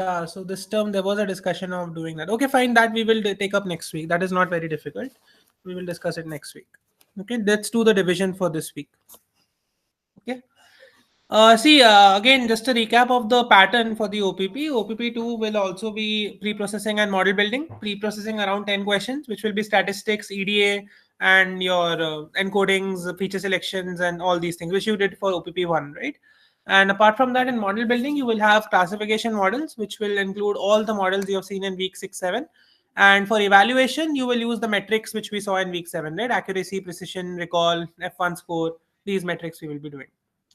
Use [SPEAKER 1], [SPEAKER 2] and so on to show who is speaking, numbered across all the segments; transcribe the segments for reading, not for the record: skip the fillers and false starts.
[SPEAKER 1] Yeah, so this term there was a discussion of doing that. Okay, fine, that we will take up next week. That is not very difficult. We will discuss it next week. Okay, let's do the division for this week. Okay. See, again, just a recap of the pattern for the OPP. OPP2 will also be pre-processing and model building. Pre-processing around 10 questions, which will be statistics, EDA, and your encodings, feature selections, and all these things, which you did for OPP1, right? And apart from that, in model building, you will have classification models, which will include all the models you have seen in week 6, 7. And for evaluation, you will use the metrics which we saw in week 7, right? Accuracy, precision, recall, F1 score. These metrics we will be doing.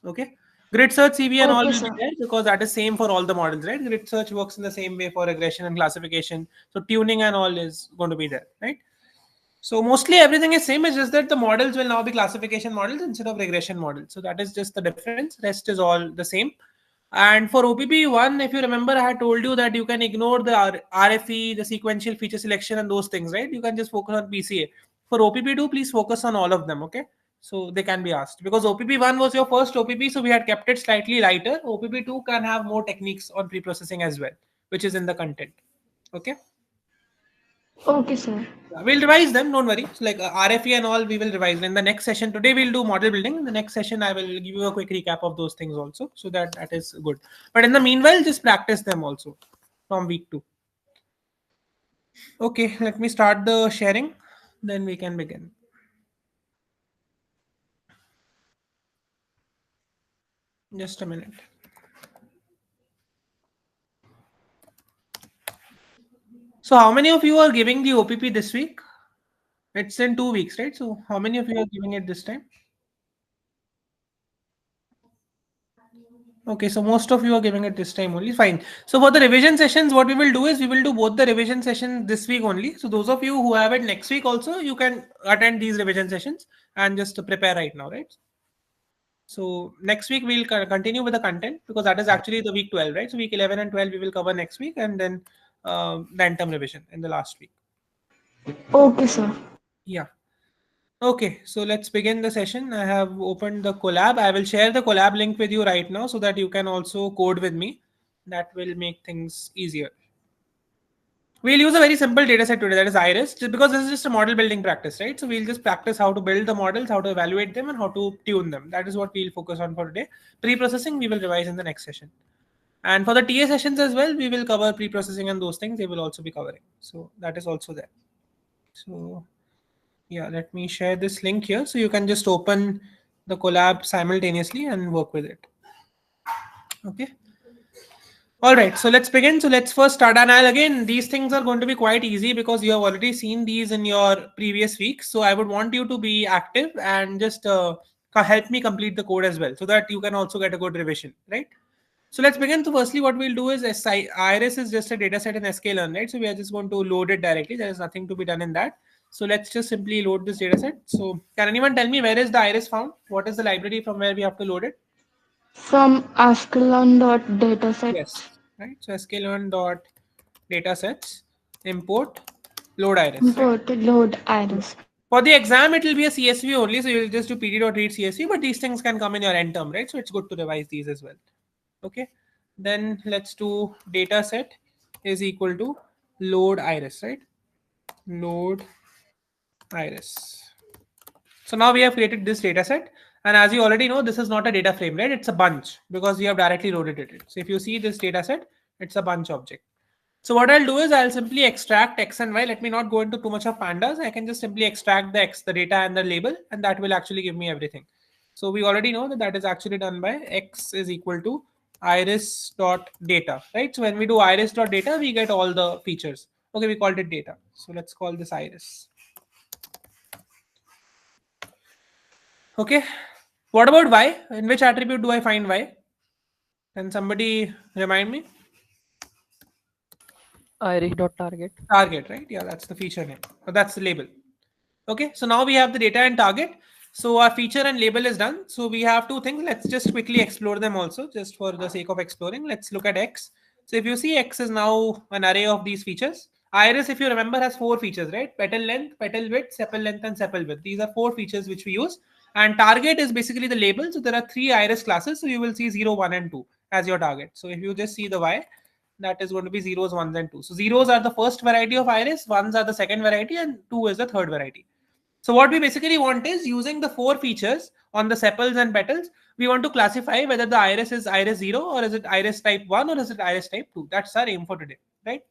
[SPEAKER 1] Okay. Grid search, CV, and all
[SPEAKER 2] Okay,
[SPEAKER 1] will be
[SPEAKER 2] sir.
[SPEAKER 1] there because that is same for all the models, right? Grid search works in the same way for regression and classification. So tuning and all is going to be there, right? So mostly everything is same. It's just that the models will now be classification models instead of regression models. So that is just the difference. Rest is all the same. And for OPP1, if you remember, I had told you that you can ignore the RFE, the sequential feature selection, and those things, right? You can just focus on PCA. For OPP2, please focus on all of them, okay? So they can be asked because OPP1 was your first OPP, so we had kept it slightly lighter. OPP2 can have more techniques on pre-processing as well, which is in the content. Okay.
[SPEAKER 2] Okay, sir.
[SPEAKER 1] We'll revise them, don't worry. So like RFE and all, we will revise in the next session. Today we'll do model building. In the next session, I will give you a quick recap of those things also, so that is good. But in the meanwhile, just practice them also from week 2. Okay, let me start the sharing. Then we can begin. Just a minute. So how many of you are giving the OPP this week? It's in 2 weeks, right? So how many of you are giving it this time? Okay, so most of you are giving it this time only. Fine. So for the revision sessions, what we will do is we will do both the revision sessions this week only. So those of you who have it next week also, you can attend these revision sessions and just prepare right now, right? So next week we'll continue with the content because that is actually the week 12, right? So week 11 and 12 we will cover next week, and then the end-term revision in the last week.
[SPEAKER 2] Okay, sir.
[SPEAKER 1] Yeah. Okay, so let's begin the session. I have opened the collab. I will share the collab link with you right now so that you can also code with me. That will make things easier. We'll use a very simple data set today, that is Iris, just because this is just a model building practice, right? So we'll just practice how to build the models, how to evaluate them, and how to tune them. That is what we'll focus on for today. Pre-processing, we will revise in the next session. And for the TA sessions as well, we will cover pre-processing and those things. They will also be covering. So that is also there. So yeah, let me share this link here. So you can just open the collab simultaneously and work with it. Okay. All right, so let's begin. So let's first start. And again, these things are going to be quite easy because you have already seen these in your previous weeks. So I would want you to be active and just help me complete the code as well so that you can also get a good revision, right? So let's begin. So firstly, what we'll do is Iris is just a data set in sklearn, right? So we are just going to load it directly. There is nothing to be done in that. So let's just simply load this data set. So can anyone tell me where is the Iris found? What is the library from where we have to load it?
[SPEAKER 2] From Askelon.datasets.
[SPEAKER 1] Yes, right. So sklearn dot datasets import load iris, right?
[SPEAKER 2] Import load
[SPEAKER 1] Yeah.
[SPEAKER 2] iris.
[SPEAKER 1] For the exam, it will be a CSV only, so you'll just do pd.read CSV, but these things can come in your end term, right? So it's good to revise these as well. Okay. Then let's do dataset is equal to load iris, right? Load iris. So now we have created this data set. And as you already know, this is not a data frame, right? It's a bunch because we have directly loaded it. So if you see this data set, it's a bunch object. So what I'll do is I'll simply extract X and Y. Let me not go into too much of pandas. I can just simply extract the X, the data and the label, and that will actually give me everything. So we already know that that is actually done by X is equal to iris.data, right? So when we do iris.data, we get all the features. Okay, we called it data. So let's call this iris. Okay. What about Y? In which attribute do I find Y? Can somebody remind me?
[SPEAKER 3] iris.target.
[SPEAKER 1] Target, right? Yeah, that's the feature name. Or that's the label. Okay, so now we have the data and target. So our feature and label is done. So we have two things. Let's just quickly explore them also, just for the sake of exploring. Let's look at X. So if you see, X is now an array of these features. Iris, if you remember, has 4 features, right? Petal length, petal width, sepal length, and sepal width. These are 4 features which we use. And target is basically the label. So there are 3 iris classes. So you will see 0, 1, and 2 as your target. So if you just see the Y, That is going to be zeros, ones, and two. So zeros are the first variety of iris, ones are the second variety, and two is the third variety. So what we basically want is using the four features on the sepals and petals, we want to classify whether the iris is iris 0 or is it iris type 1 or is it iris type 2. That's our aim for today, right?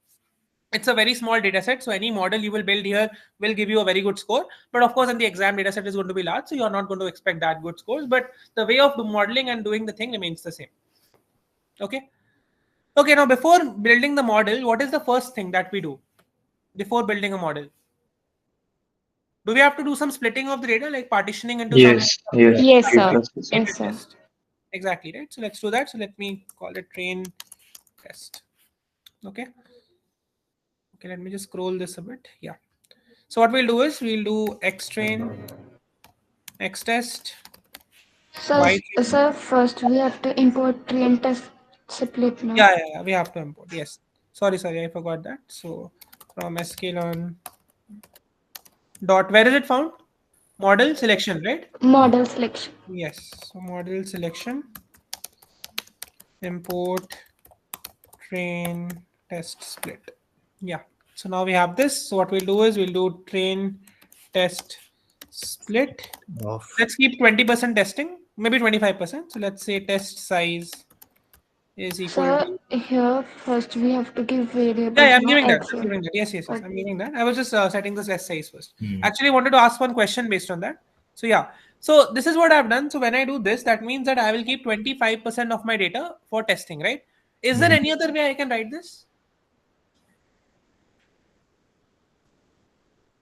[SPEAKER 1] It's a very small data set, so any model you will build here will give you a very good score. But of course, in the exam data set is going to be large, so you're not going to expect that good scores. But the way of modeling and doing the thing remains the same. Okay. Okay, now before building the model, what is the first thing that we do before building a model? Do we have to do some splitting of the data, like partitioning into some
[SPEAKER 3] Yes, yes.
[SPEAKER 2] Yes,
[SPEAKER 3] It
[SPEAKER 2] sir.
[SPEAKER 3] was the same.
[SPEAKER 2] Yes,
[SPEAKER 1] weighted
[SPEAKER 2] sir.
[SPEAKER 1] test? Exactly, right? So let's do that. So let me call it train test. Okay. Okay, let me just scroll this a bit. Yeah. So what we'll do is we'll do x train, x test,
[SPEAKER 2] So,
[SPEAKER 1] y train.
[SPEAKER 2] sir, first we have to import train test split now.
[SPEAKER 1] Yeah, we have to import. Yes. Sorry, I forgot that. So from sklearn dot, where is it found? Model selection, right?
[SPEAKER 2] Model selection.
[SPEAKER 1] Yes. So model selection, import train test split. Yeah. So now we have this. So what we'll do is we'll do train test split.
[SPEAKER 4] Of
[SPEAKER 1] Let's keep 20% testing, maybe 25%. So let's say test size is equal
[SPEAKER 2] So
[SPEAKER 1] to.
[SPEAKER 2] here first we have to give
[SPEAKER 1] Yeah,
[SPEAKER 2] variables
[SPEAKER 1] I'm
[SPEAKER 2] now
[SPEAKER 1] giving that.
[SPEAKER 2] x.
[SPEAKER 1] I'm giving that. Yes. I'm
[SPEAKER 2] Okay.
[SPEAKER 1] giving that. I was just setting this S size first.
[SPEAKER 4] hmm.
[SPEAKER 1] Actually, I wanted to ask one question based on that. So yeah. So this is what I've done. So when I do this, that means that I will keep 25% of my data for testing, right? Is there
[SPEAKER 4] Hmm.
[SPEAKER 1] any other way I can write this?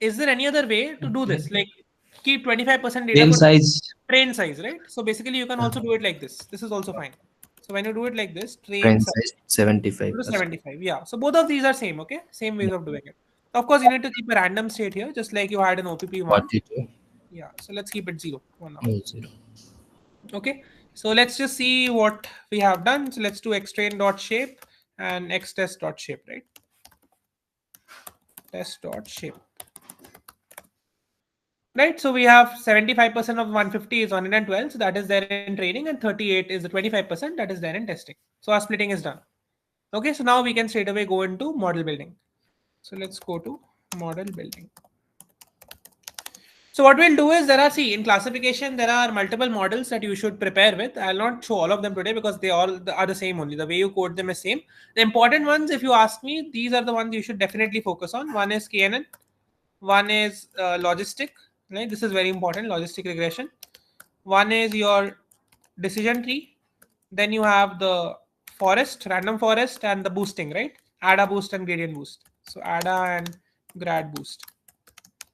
[SPEAKER 1] Is there any other way to do this? Like keep 25% data
[SPEAKER 4] Train
[SPEAKER 1] for
[SPEAKER 4] size
[SPEAKER 1] train size, right? So basically, you can
[SPEAKER 4] uh,
[SPEAKER 1] also do it like this. This is also fine. So when you do it like this, train
[SPEAKER 4] train
[SPEAKER 1] size
[SPEAKER 4] size
[SPEAKER 1] equal to
[SPEAKER 4] 75%.
[SPEAKER 1] 75. Yeah. So both of these are same, okay? Same ways
[SPEAKER 4] Yeah.
[SPEAKER 1] of doing it. Of course, you need to keep a random state here, just like you had in OPP1.
[SPEAKER 4] 42
[SPEAKER 1] Yeah. So let's keep it 0 for now.
[SPEAKER 4] 0.
[SPEAKER 1] Okay. So let's just see what we have done. So let's do xtrain dot shape and xtest dot shape, right? Test dot shape. Right, so we have 75% of 150 is 112, so that is there in training, and 38 is the 25% that is there in testing. So our splitting is done. Okay, so now we can straight away go into model building. So let's go to model building. So what we'll do is there are, see, in classification, there are multiple models that you should prepare with. I'll not show all of them today because they all are the same only. The way you code them is same. The important ones, if you ask me, these are the ones you should definitely focus on. One is KNN, one is logistic, right? This is very important, logistic regression. One is your decision tree. Then you have the forest, random forest, and the boosting, right? ADA boost and gradient boost. So ADA and grad boost.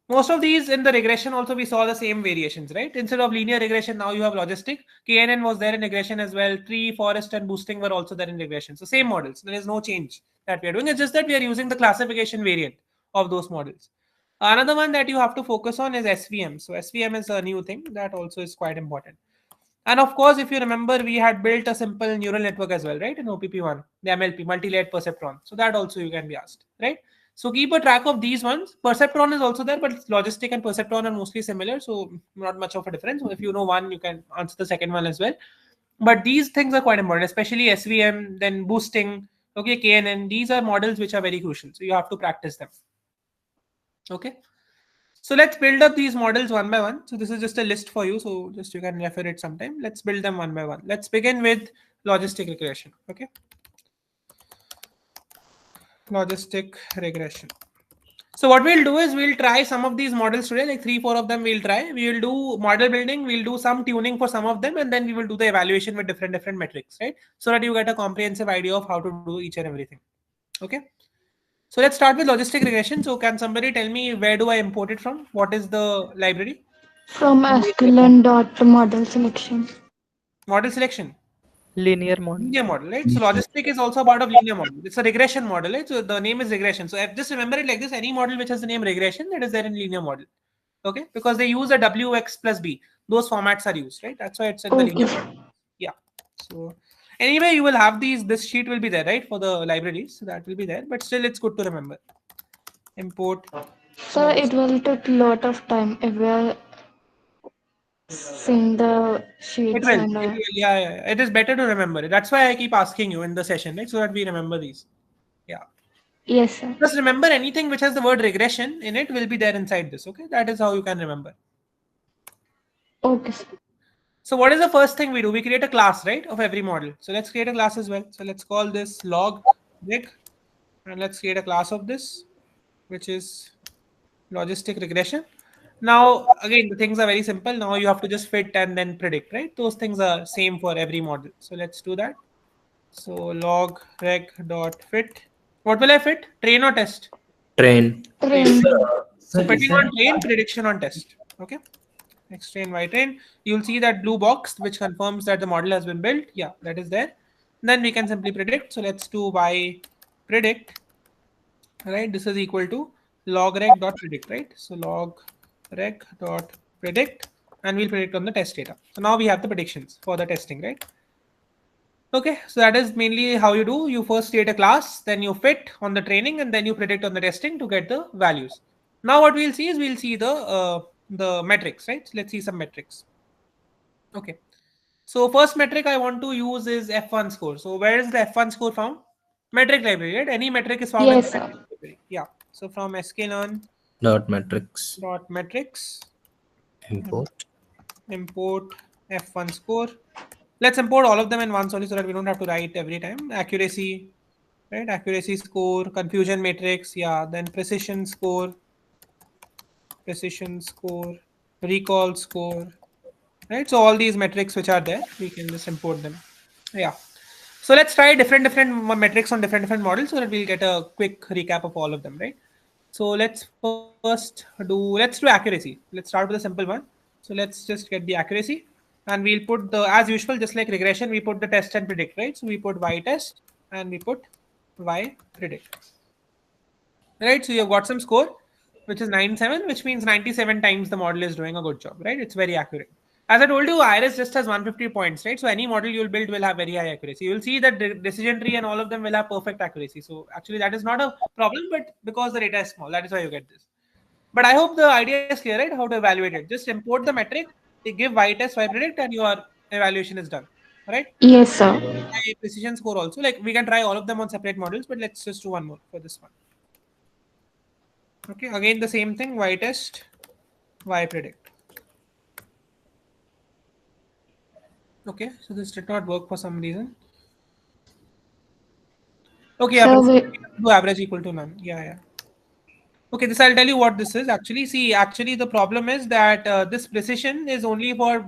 [SPEAKER 1] Most of these in the regression also we saw the same variations, right? Instead of linear regression, now you have logistic. KNN was there in regression as well. Tree, forest, and boosting were also there in regression. So same models. There is no change that we are doing. It's just that we are using the classification variant of those models. Another one that you have to focus on is SVM. So SVM is a new thing that also is quite important. And of course, if you remember, we had built a simple neural network as well, right? In OPP1, the MLP, multi-layered perceptron. So that also you can be asked, right? So keep a track of these ones. Perceptron is also there, but logistic and perceptron are mostly similar, so not much of a difference. So if you know one, you can answer the second one as well. But these things are quite important, especially SVM, then boosting, okay, KNN. These are models which are very crucial. So you have to practice them. Okay. So let's build up these models one by one. So this is just a list for you. So just you can refer it sometime. Let's build them one by one. Let's begin with logistic regression. Okay. Logistic regression. So what we'll do is we'll try some of these models today, like 3, 4 of them we'll try. We will do model building, we'll do some tuning for some of them, and then we will do the evaluation with different metrics, right? So that you get a comprehensive idea of how to do each and everything. Okay. So let's start with logistic regression. So can somebody tell me where do I import it from? What is the library?
[SPEAKER 2] From sklearn dot model selection.
[SPEAKER 1] Model selection.
[SPEAKER 5] Linear model.
[SPEAKER 1] Linear model, right? So logistic is also a part of linear model. It's a regression model, right? So the name is regression. So just remember it like this: any model which has the name regression, that is there in linear model. Okay, because they use a WX plus B. Those formats are used, right? That's why it's in the
[SPEAKER 2] Okay,
[SPEAKER 1] linear
[SPEAKER 2] sir.
[SPEAKER 1] model. Yeah. So anyway, you will have these. This sheet will be there, right, for the libraries. So that will be there. But still, it's good to remember. Import
[SPEAKER 2] So it
[SPEAKER 1] logistic.
[SPEAKER 2] will take lot of time if we are seeing the
[SPEAKER 1] It
[SPEAKER 2] sheets
[SPEAKER 1] will.
[SPEAKER 2] and
[SPEAKER 1] It will. Yeah. It is better to remember it. That's why I keep asking you in the session, right? So that we remember these. Yeah.
[SPEAKER 2] Yes, sir.
[SPEAKER 1] Just remember anything which has the word regression in it will be there inside this. Okay, that is how you can remember.
[SPEAKER 2] Okay, sir.
[SPEAKER 1] So what is the first thing we do? We create a class, right, of every model. So let's create a class as well. So let's call this log rig, and let's create a class of this, which is logistic regression. Now, again, the things are very simple. Now you have to just fit and then predict, right? Those things are same for every model. So let's do that. So log reg dot fit. What will I fit? Train or test?
[SPEAKER 3] Train.
[SPEAKER 1] Train.
[SPEAKER 2] Train.
[SPEAKER 1] So fitting on train, prediction on test. Okay. X train, Y train. You'll see that blue box which confirms that the model has been built. Yeah, that is there. Then we can simply predict. So let's do Y predict. Right. This is equal to log reg dot predict. Right. So log reg dot predict, and we'll predict on the test data. So now we have the predictions for the testing. Right. Okay, so that is mainly how you do. You first create a class, then you fit on the training, and then you predict on the testing to get the values. Now what we'll see is we'll see the metrics, right? So let's see some metrics. Okay. So first metric I want to use is F1 score. So where is the F1 score found? Metric library, right? Any metric is found in the
[SPEAKER 2] Yes, sir.
[SPEAKER 1] metric library. Yeah. So from sklearn
[SPEAKER 3] Dot matrix.
[SPEAKER 1] dot metrics,
[SPEAKER 3] Import.
[SPEAKER 1] import F1 score. Let's import all of them in once only so that we don't have to write every time. Accuracy, right? Accuracy score, confusion matrix, yeah. Then precision score, recall score, right? So all these metrics which are there, we can just import them. Yeah. So let's try different metrics on different models so that we'll get a quick recap of all of them, right? So let's do accuracy. Let's start with a simple one. So let's just get the accuracy, and we'll put the, as usual, just like regression, we put the test and predict, right? So we put y test and we put y predict, right? So you've got some score which is 97, which means 97 times the model is doing a good job, right? It's very accurate. As I told you, iris just has 150 points, right? So any model you'll build will have very high accuracy. You'll see that the decision tree and all of them will have perfect accuracy. So actually that is not a problem, but because the data is small, that is why you get this. But I hope the idea is clear, right? How to evaluate it. Just import the metric, they give y test, y predict, and your evaluation is done. Right?
[SPEAKER 2] Yes, sir.
[SPEAKER 1] My precision score also. Like we can try all of them on separate models, but let's just do one more for this one. Okay, again the same thing, y test, y predict. Okay, so this did not work for some reason. Okay, yeah,
[SPEAKER 2] So we,
[SPEAKER 1] do average equal to none. Yeah, yeah. Okay, this I'll tell you what this is. Actually, see, actually the problem is that this precision is only for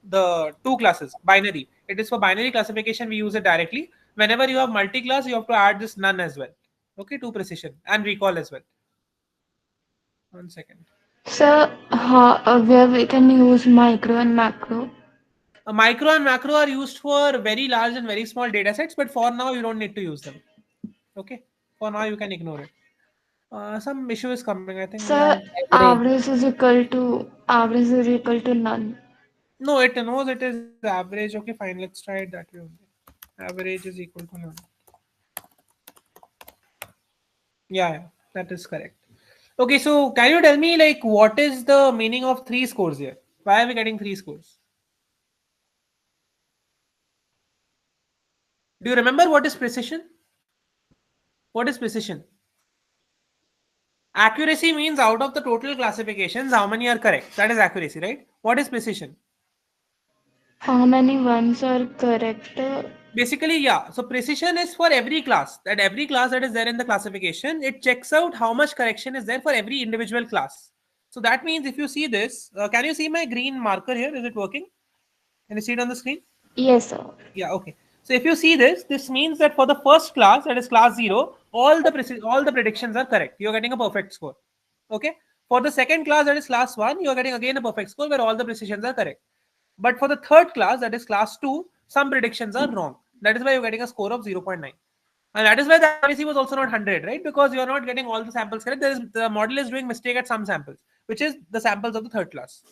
[SPEAKER 1] the two classes, binary. It is for binary classification, we use it directly. Whenever you have multi-class, you have to add this none as well. Okay, to precision and recall as well. 1 second.
[SPEAKER 2] so where we can use micro and macro.
[SPEAKER 1] A micro and macro are used for very large and very small data sets, but for now you don't need to use them. Okay, for now you can ignore it. Some issue is coming. I think we have.
[SPEAKER 2] So average is equal to none.
[SPEAKER 1] No, it knows it is average. Okay, fine. Let's try it that way only. Average is equal to none. Yeah, yeah, that is correct. Okay, so can you tell me like what is the meaning of three scores here? Why are we getting three scores? Do you remember what is precision? What is precision? Accuracy means out of the total classifications, how many are correct? That is accuracy, right? What is precision?
[SPEAKER 2] How many ones are correct?
[SPEAKER 1] Basically, yeah. So precision is for every class. That every class that is there in the classification, it checks out how much correction is there for every individual class. So that means if you see this, can you see my green marker here? Is it working? Can you see it on the screen?
[SPEAKER 2] Yes, sir.
[SPEAKER 1] Yeah, okay. So if you see this, this means that for the first class, that is class 0, all the predictions are correct. You're getting a perfect score. Okay. For the second class, that is class 1, you're getting again a perfect score where all the precisions are correct. But for the third class, that is class 2, some predictions are wrong. That is why you're getting a score of 0.9. And that is why the accuracy was also not 100, right? Because you're not getting all the samples correct. The model is doing mistake at some samples, which is the samples of the third class.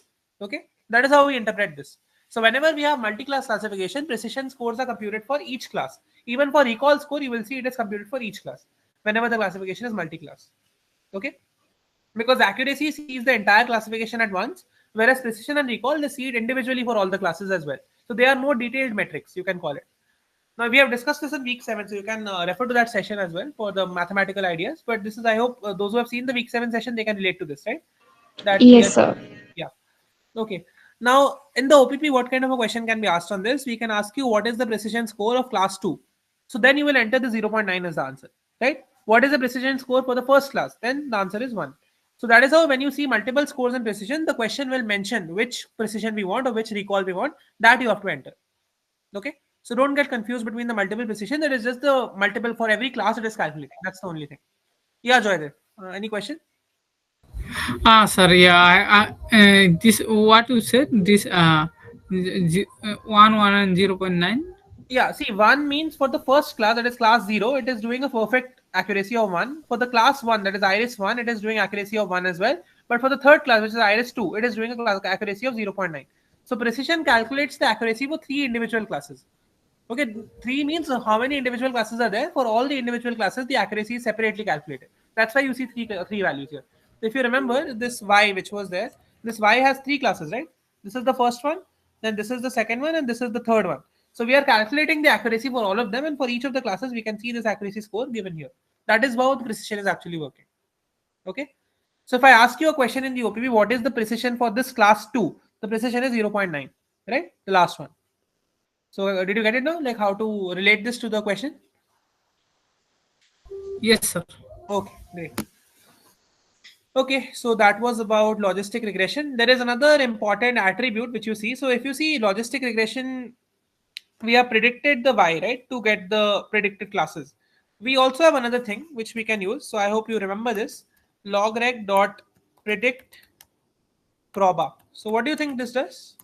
[SPEAKER 1] Okay. That is how we interpret this. So whenever we have multi-class classification, precision scores are computed for each class. Even for recall score, you will see it is computed for each class whenever the classification is multi-class. Okay. Because accuracy sees the entire classification at once, whereas precision and recall, they see it individually for all the classes as well. So they are more detailed metrics, you can call it. Now we have discussed this in week 7, so you can refer to that session as well for the mathematical ideas. But this is, I hope, those who have seen the week 7 session, they can relate to this, right? That we
[SPEAKER 2] Yes,
[SPEAKER 1] are,
[SPEAKER 2] sir.
[SPEAKER 1] yeah. Okay. Now in the OPP, what kind of a question can be asked on this? We can ask you what is the precision score of class 2. So then you will enter the 0.9 as the answer, right? What is the precision score for the first class? Then the answer is 1. So that is how when you see multiple scores in precision, the question will mention which precision we want or which recall we want, that you have to enter. Okay, so don't get confused between the multiple precision. That is just the multiple for every class it is calculating. That's the only thing. Yeah, Joy. Any question?
[SPEAKER 4] Sorry. This what you said. This 1 and 0.9.
[SPEAKER 1] Yeah, see, 1 means for the first class, that is class 0, it is doing a perfect accuracy of 1. For the class 1, that is iris 1, it is doing accuracy of 1 as well. But for the third class, which is iris 2, it is doing a class accuracy of 0.9. So precision calculates the accuracy for 3 individual classes. Okay, 3 means how many individual classes are there. For all the individual classes, the accuracy is separately calculated. That's why you see three values here. If you remember this y which was there, this y has 3 classes, right? This is the first one, then this is the second one, and this is the third one. So we are calculating the accuracy for all of them, and for each of the classes, we can see this accuracy score given here. That is how the precision is actually working. Okay. So if I ask you a question in the OPP, what is the precision for this class 2? The precision is 0.9, right? The last one. So did you get it now? Like how to relate this to the question?
[SPEAKER 4] Yes, sir.
[SPEAKER 1] Okay, great. Okay, so that was about logistic regression. There is another important attribute which you see. So if you see logistic regression, we have predicted the y, right, to get the predicted classes. We also have another thing which we can use. So I hope you remember this. Logreg dot predict proba. So what do you think this does?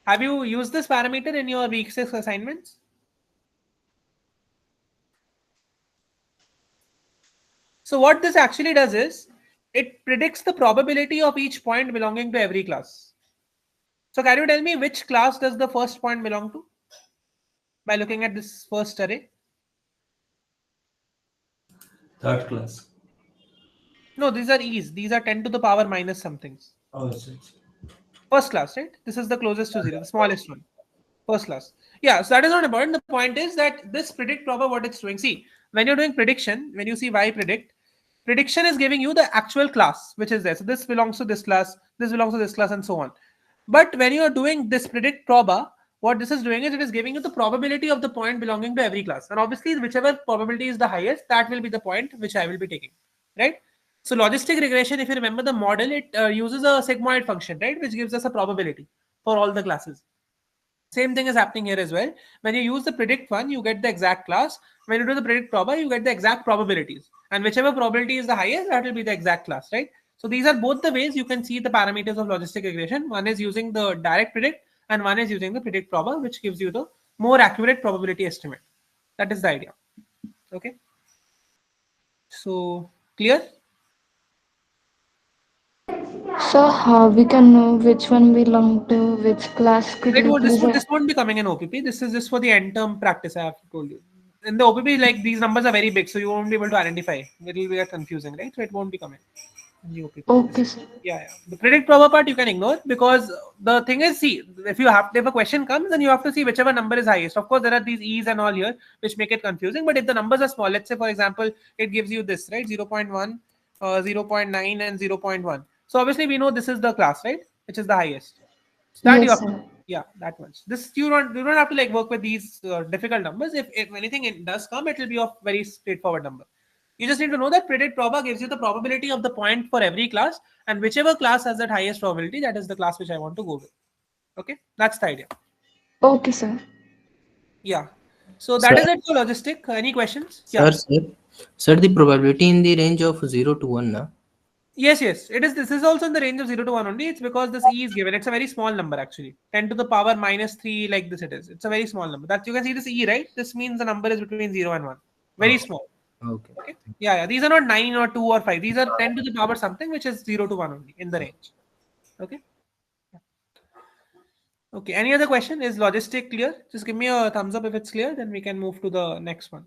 [SPEAKER 1] Have you used this parameter in your week 6 assignments? So what this actually does is it predicts the probability of each point belonging to every class. So can you tell me which class does the first point belong to by looking at this first array?
[SPEAKER 3] Third class.
[SPEAKER 1] No, these are e's. These are 10 to the power minus somethings.
[SPEAKER 3] Oh, it's
[SPEAKER 1] First class, right? This is the closest to 0, the smallest one. First class. Yeah, so that is not important. The point is that this predict proper what it's doing. See, when you're doing prediction, when you see y predict, prediction is giving you the actual class which is there. So this belongs to this class, this belongs to this class, and so on. But when you're doing this predict proba, what this is doing is it is giving you the probability of the point belonging to every class. And obviously, whichever probability is the highest, that will be the point which I will be taking. Right? So logistic regression, if you remember the model, it uses a sigmoid function, right, which gives us a probability for all the classes. Same thing is happening here as well. When you use the predict one, you get the exact class. When you do the predict proba, you get the exact probabilities. And whichever probability is the highest, that will be the exact class, right? So these are both the ways you can see the parameters of logistic regression. One is using the direct predict, and one is using the predict proba, which gives you the more accurate probability estimate. That is the idea. Okay. So clear?
[SPEAKER 2] So how we can know which one belong to which class? Could
[SPEAKER 1] It
[SPEAKER 2] you
[SPEAKER 1] won't,
[SPEAKER 2] please?
[SPEAKER 1] this won't be coming in OPP. This is just for the end term practice. I have told you. In the OPP, like these numbers are very big, so you won't be able to identify. It will be confusing, right? So it won't be coming in the OPP.
[SPEAKER 2] Okay, sir.
[SPEAKER 1] Yeah, yeah. The predict proper part you can ignore because the thing is, see, if a question comes, then you have to see whichever number is highest. Of course, there are these e's and all here which make it confusing. But if the numbers are small, let's say for example, it gives you this, right, 0.1, 0.9, and 0.1. So obviously we know this is the class, right, which is the highest. So that you
[SPEAKER 2] Yes,
[SPEAKER 1] have
[SPEAKER 2] sir.
[SPEAKER 1] yeah, that much. This you don't have to like work with these difficult numbers. If anything it does come, it will be of very straightforward number. You just need to know that predict proba gives you the probability of the point for every class, and whichever class has that highest probability, that is the class which I want to go with. Okay, that's the idea.
[SPEAKER 2] Okay, sir.
[SPEAKER 1] Yeah. So that
[SPEAKER 3] Sir,
[SPEAKER 1] is it for logistic. Any questions?
[SPEAKER 3] sir,
[SPEAKER 1] Yeah.
[SPEAKER 3] sir, sir, the probability in the range of 0 to 1, na?
[SPEAKER 1] Yes, yes. It is. This is also in the range of 0 to 1 only. It's because this e is given. It's a very small number actually. 10 to the power minus 3, like this it is. It's a very small number. That you can see this e, right? This means the number is between 0 and 1. Very
[SPEAKER 3] Oh,
[SPEAKER 1] small.
[SPEAKER 3] okay.
[SPEAKER 1] Okay. Yeah, yeah. These are not 9 or 2 or 5. These are 10 to the power something, which is 0 to 1 only in the range. Okay. Okay. Any other question? Is logistic clear? Just give me a thumbs up if it's clear. Then we can move to the next one.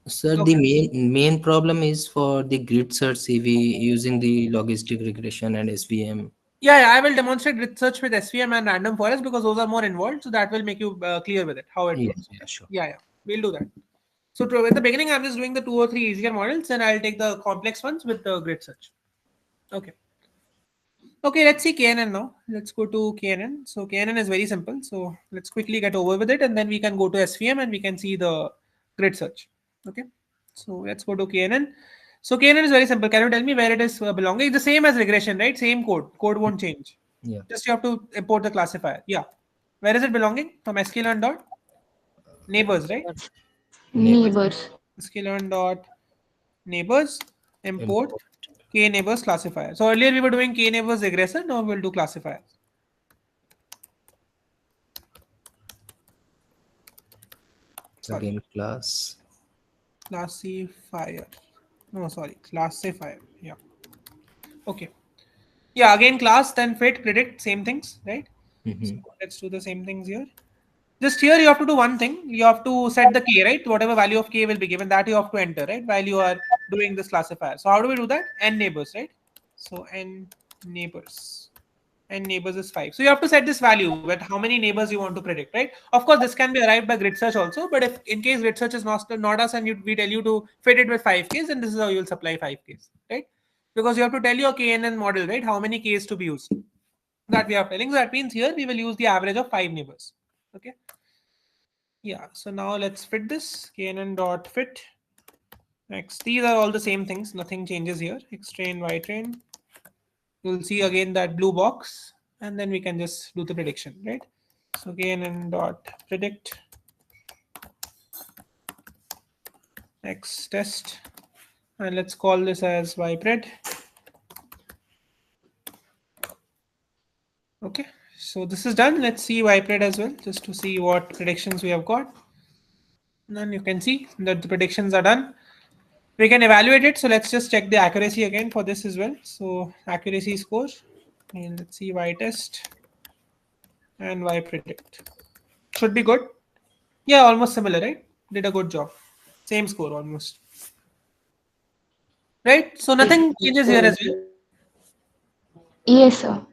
[SPEAKER 3] Sir, the
[SPEAKER 1] Okay.
[SPEAKER 3] main problem is for the grid search CV using the logistic regression and SVM.
[SPEAKER 1] Yeah, I will demonstrate grid search with SVM and random forest because those are more involved. So that will make you clear with it, how it
[SPEAKER 3] Yeah,
[SPEAKER 1] works.
[SPEAKER 3] yeah,
[SPEAKER 1] Okay?
[SPEAKER 3] sure.
[SPEAKER 1] Yeah, we'll do that. So in the beginning, I'm just doing the 2 or 3 easier models, and I'll take the complex ones with the grid search. Okay. Okay, let's see KNN now. Let's go to KNN. So KNN is very simple. So let's quickly get over with it, and then we can go to SVM and we can see the grid search. Okay. So let's go to KNN. So KNN is very simple. Can you tell me where it is belonging? It's the same as regression, right? Same code. Code won't change.
[SPEAKER 3] Yeah.
[SPEAKER 1] Just you have to import the classifier. Yeah. Where is it belonging? From sklearn dot neighbors, right?
[SPEAKER 3] Neighbors.
[SPEAKER 2] Neighbors.
[SPEAKER 1] Sklearn dot neighbors import
[SPEAKER 3] Import.
[SPEAKER 1] k neighbors classifier. So earlier we were doing k neighbors regressor. Now we'll do classifier. Sorry,
[SPEAKER 3] Again, class.
[SPEAKER 1] classifier. No, sorry, classifier. Yeah. Okay. Yeah. Again, class, then fit, predict, same things, right? So
[SPEAKER 3] Mm-hmm.
[SPEAKER 1] let's do the same things here. Just here you have to do one thing. You have to set the k, right? Whatever value of k will be given, that you have to enter, right? While you are doing this classifier. So how do we do that? N neighbors, right? So n neighbors. And neighbors is 5. So you have to set this value with how many neighbors you want to predict, right? Of course, this can be arrived by grid search also, but if in case grid search is not us and we tell you to fit it with 5Ks, then this is how you will supply 5Ks, right? Because you have to tell your KNN model, right? How many Ks to be used. That we are telling. So that means here we will use the average of 5 neighbors. Okay. Yeah. So now let's fit this KNN dot fit. Next, these are all the same things. Nothing changes here. X train, Y train. You'll see again that blue box, and then we can just do the prediction, right? So KNN dot predict X test, and let's call this as ypred. Okay, so this is done. Let's see ypred as well, just to see what predictions we have got. And then you can see that the predictions are done. We can evaluate it. So let's just check the accuracy again for this as well. So accuracy score, and let's see y test and y predict. Should be good. Yeah, almost similar, right? Did a good job. Same score almost. Right? So nothing changes here as well.
[SPEAKER 2] Yes, sir.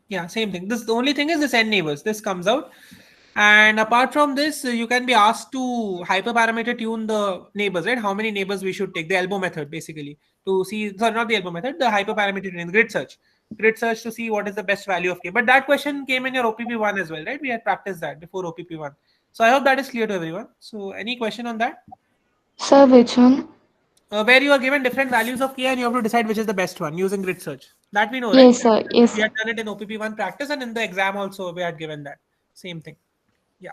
[SPEAKER 1] Yeah, same thing. This the only thing is this n neighbors. This comes out. And apart from this, you can be asked to hyperparameter tune the neighbors, right? How many neighbors we should take, the elbow method basically, to see, sorry, not the elbow method, the hyperparameter tuning, grid search. Grid search to see what is the best value of k. But that question came in your OPP1 as well, right? We had practiced that before OPP1. So I hope that is clear to everyone. So any question on that?
[SPEAKER 2] Sir, which one?
[SPEAKER 1] Where you are given different values of k and you have to decide which is the best one using grid search. That we know, right?
[SPEAKER 2] Yes, sir. Yes,
[SPEAKER 1] We
[SPEAKER 2] sir.
[SPEAKER 1] had done it in OPP1 practice, and in the exam also we had given that same thing. Yeah.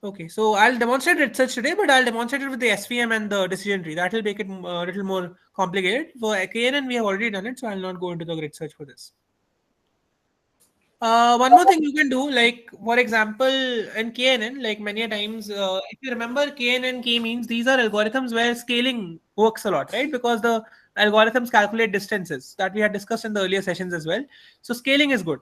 [SPEAKER 1] Okay, so I'll demonstrate grid search today, but I'll demonstrate it with the SVM and the decision tree. That will make it a little more complicated. For KNN, we have already done it, so I'll not go into the grid search for this. One more thing you can do, like for example, in KNN, like many a times, if you remember, KNN K means these are algorithms where scaling works a lot, right? Because the algorithms calculate distances that we had discussed in the earlier sessions as well. So scaling is good.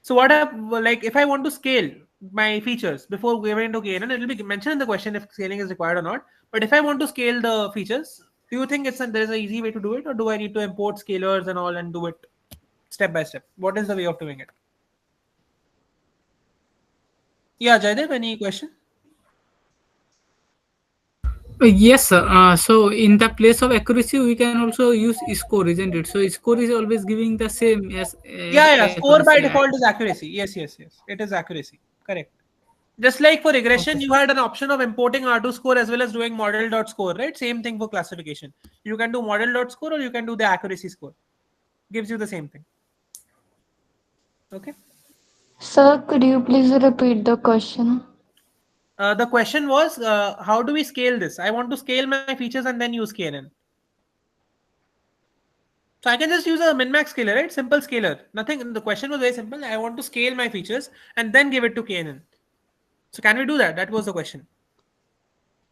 [SPEAKER 1] So like if I want to scale my features before going into KNN, it will be mentioned in the question if scaling is required or not. But if I want to scale the features, do you think there is an easy way to do it, or do I need to import scalars and all and do it step by step? What is the way of doing it? Yeah, Jaydev, any question?
[SPEAKER 4] Yes, sir. So in the place of accuracy, we can also use score, isn't it? So score is always giving the same as
[SPEAKER 1] Yeah. Score by
[SPEAKER 4] accuracy.
[SPEAKER 1] default is accuracy. Yes. It is accuracy. Correct. Just like for regression,
[SPEAKER 4] Okay.
[SPEAKER 1] you had an option of importing R2 score as well as doing model.score, right? Same thing for classification. You can do model.score or you can do the accuracy score. Gives you the same thing. Okay.
[SPEAKER 2] Sir, could you please repeat the question?
[SPEAKER 1] The question was, how do we scale this? I want to scale my features and then use KNN. So I can just use a min-max scaler, right? Simple scaler. Nothing. The question was very simple. I want to scale my features and then give it to KNN. So can we do that? That was the question.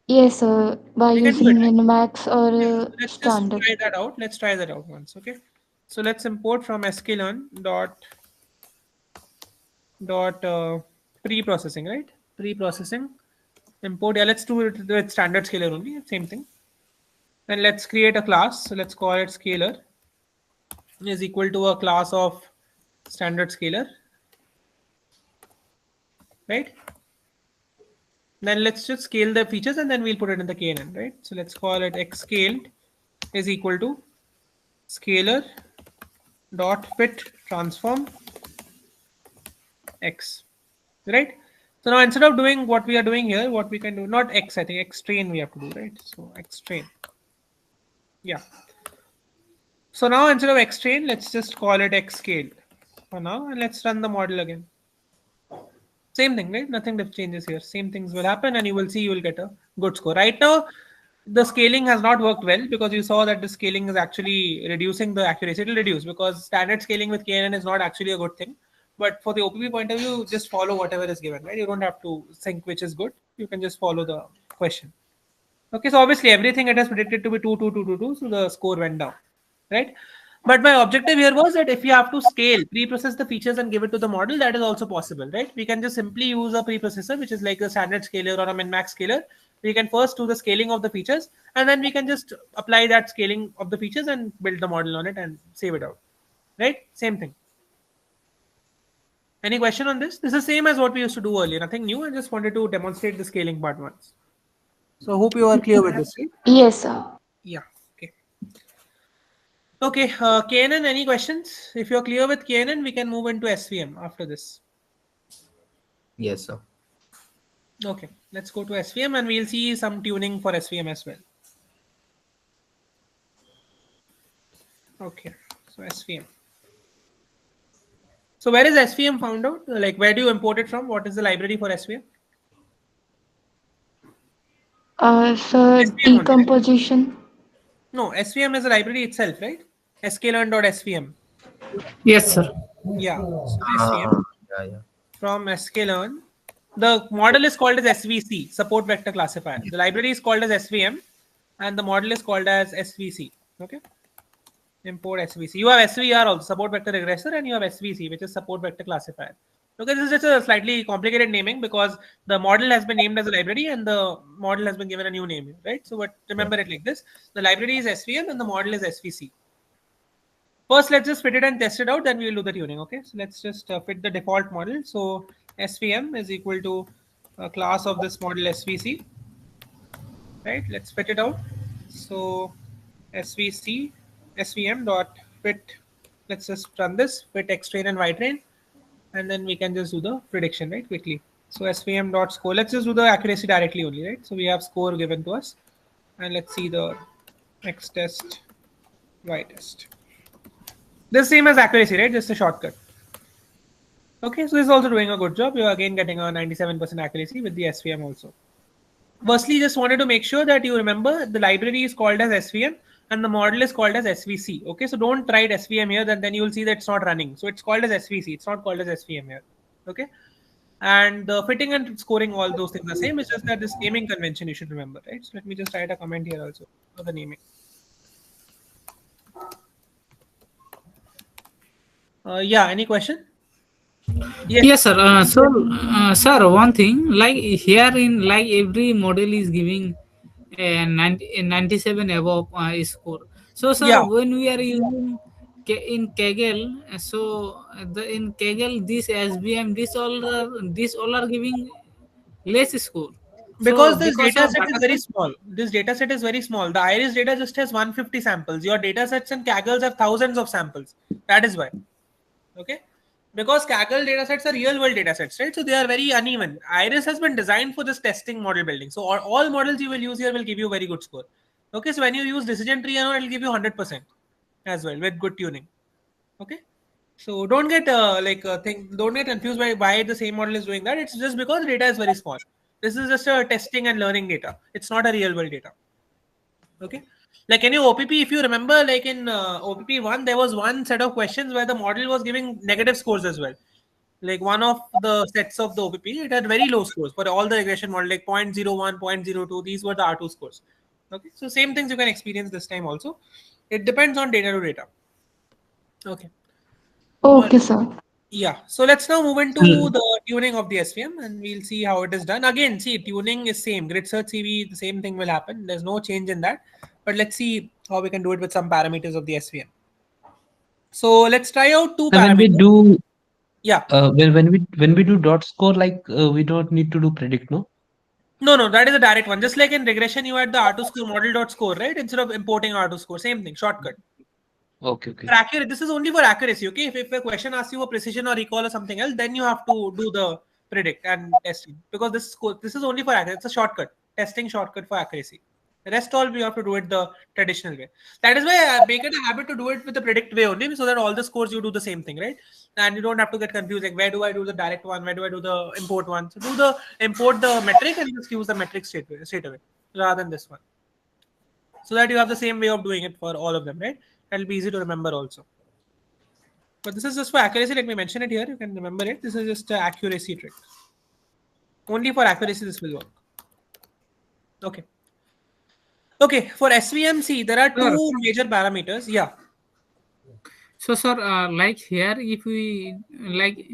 [SPEAKER 2] Yes, sir. By
[SPEAKER 1] We can do it,
[SPEAKER 2] using
[SPEAKER 1] right?
[SPEAKER 2] min-max
[SPEAKER 1] Yeah.
[SPEAKER 2] or
[SPEAKER 1] So let's just
[SPEAKER 2] standard.
[SPEAKER 1] try that out. Let's try that out once. Okay. So let's import from sklearn dot pre-processing, right? Pre-processing. Import. Yeah. Let's do it with standard scaler only. Same thing. Then let's create a class. So let's call it scalar is equal to a class of standard scalar, right? Then let's just scale the features and then we'll put it in the KNN, right? So let's call it x scaled is equal to scalar dot fit transform x, right? So now instead of doing what we are doing here, what we can do, not x, I think x train we have to do, right? So x train, yeah. So now instead of x train, let's just call it x scaled for now, and let's run the model again. Same thing, right? Nothing changes here. Same things will happen, and you will see you will get a good score. Right now, the scaling has not worked well because you saw that the scaling is actually reducing the accuracy. It will reduce because standard scaling with KNN is not actually a good thing. But for the OPP point of view, just follow whatever is given, right? You don't have to think which is good. You can just follow the question. Okay, so obviously everything it has predicted to be 2, 2, 2, 2, 2, so the score went down, right? But my objective here was that if you have to scale, pre-process the features and give it to the model, that is also possible, right? We can just simply use a preprocessor, which is like a standard scaler or a min-max scaler. We can first do the scaling of the features, and then we can just apply that scaling of the features and build the model on it and save it out, right? Same thing. Any question on this? This is the same as what we used to do earlier, nothing new. I just wanted to demonstrate the scaling part once. So I hope you are clear with this, right?
[SPEAKER 2] Yes, sir.
[SPEAKER 1] Yeah, okay. Okay, KNN, any questions? If you're clear with KNN, we can move into SVM after this.
[SPEAKER 3] Yes, sir.
[SPEAKER 1] Okay, let's go to SVM and we'll see some tuning for SVM as well. Okay, so SVM. So where is SVM found out? Like where do you import it from? What is the library for SVM?
[SPEAKER 2] Sir,
[SPEAKER 1] SVM only, right?
[SPEAKER 2] decomposition.
[SPEAKER 1] No, SVM is a library itself, right? sklearn.svm.
[SPEAKER 4] Yes, sir.
[SPEAKER 1] Yeah, so SVM
[SPEAKER 3] Ah, yeah.
[SPEAKER 1] from sklearn. The model is called as SVC, support vector classifier. The library is called as SVM and the model is called as SVC. Okay. Import SVC. You have SVR also, support vector regressor, and you have SVC, which is support vector classifier. Okay, this is just a slightly complicated naming because the model has been named as a library and the model has been given a new name, right? So, but remember it like this: the library is SVM and the model is SVC. First, let's just fit it and test it out. Then we will do the tuning. Okay, so let's just fit the default model. So SVM is equal to a class of this model SVC. Right? Let's fit it out. So SVC SVM dot fit. Let's just run this fit X train and Y train, and then we can just do the prediction right quickly. So SVM dot score. Let's just do the accuracy directly only, right? So we have score given to us, and let's see the X test, Y test. The same as accuracy, right? Just a shortcut. Okay, so this is also doing a good job. You're again getting a 97% accuracy with the SVM also. Firstly, just wanted to make sure that you remember the library is called as SVM and the model is called as SVC. Okay, so don't write SVM here, then you will see that it's not running. So it's called as SVC. It's not called as SVM here. Okay, and the fitting and scoring, all those things are same. It's just that this naming convention you should remember, right? So let me just write a comment here also for the naming. Yeah, any question?
[SPEAKER 4] Yes, sir. Sir, one thing like here in like every model is giving a 97 above score. So, sir,
[SPEAKER 1] Yeah,
[SPEAKER 4] when we are using in Kaggle, in Kaggle this SBM this all are giving less score. So
[SPEAKER 1] because this
[SPEAKER 4] because
[SPEAKER 1] data
[SPEAKER 4] of
[SPEAKER 1] set is
[SPEAKER 4] data
[SPEAKER 1] very
[SPEAKER 4] set,
[SPEAKER 1] small. This data set is very small. The iris data just has 150 samples. Your data sets and Kaggles have thousands of samples. That is why. Okay, because Kaggle datasets are real world datasets, right? So they are very uneven. Iris has been designed for this testing model building. So all models you will use here will give you very good score. Okay, so when you use decision tree, it will give you 100% as well with good tuning. Okay, so don't get don't get confused by why the same model is doing that. It's just because data is very small. This is just a testing and learning data. It's not a real world data. Okay, like any OPP, if you remember, like in OPP 1, there was one set of questions where the model was giving negative scores as well. Like one of the sets of the OPP, it had very low scores for all the regression model, like 0.01, 0.02. These were the R2 scores. Okay, so same things you can experience this time also. It depends on data to data. Okay. All
[SPEAKER 2] Okay,
[SPEAKER 1] right.
[SPEAKER 2] sir.
[SPEAKER 1] Yeah, so let's now move into
[SPEAKER 3] Hmm.
[SPEAKER 1] the tuning of the SVM and we'll see how it is done. Again, see, tuning is same. Grid search CV, the same thing will happen. There's no change in that. But let's see how we can do it with some parameters of the SVM. So let's try out two
[SPEAKER 3] So when we
[SPEAKER 1] parameters.
[SPEAKER 3] do
[SPEAKER 1] Yeah.
[SPEAKER 3] when we do dot score, like we don't need to do predict, no?
[SPEAKER 1] No, no, that is a direct one. Just like in regression, you had the R2 score model dot score, right? Instead of importing R2 score, same thing, shortcut.
[SPEAKER 3] Okay,
[SPEAKER 1] For
[SPEAKER 3] okay.
[SPEAKER 1] accurate, this is only for accuracy. Okay, if a question asks you for precision or recall or something else, then you have to do the predict and testing, because this is only for accuracy. It's a shortcut, testing shortcut for accuracy. The rest all we have to do it the traditional way. That is why I make it a habit to do it with the predict way only, so that all the scores you do the same thing, right? And you don't have to get confused. Like, where do I do the direct one? Where do I do the import one? So do the import the metric and just use the metric straight away rather than this one, so that you have the same way of doing it for all of them, right? That'll be easy to remember also. But this is just for accuracy. Let me mention it here. You can remember it. This is just an accuracy trick. Only for accuracy this will work. Okay. Okay. For SVMC, there are
[SPEAKER 4] Sir,
[SPEAKER 1] two major parameters. Yeah.
[SPEAKER 4] so sir, like here, if we like,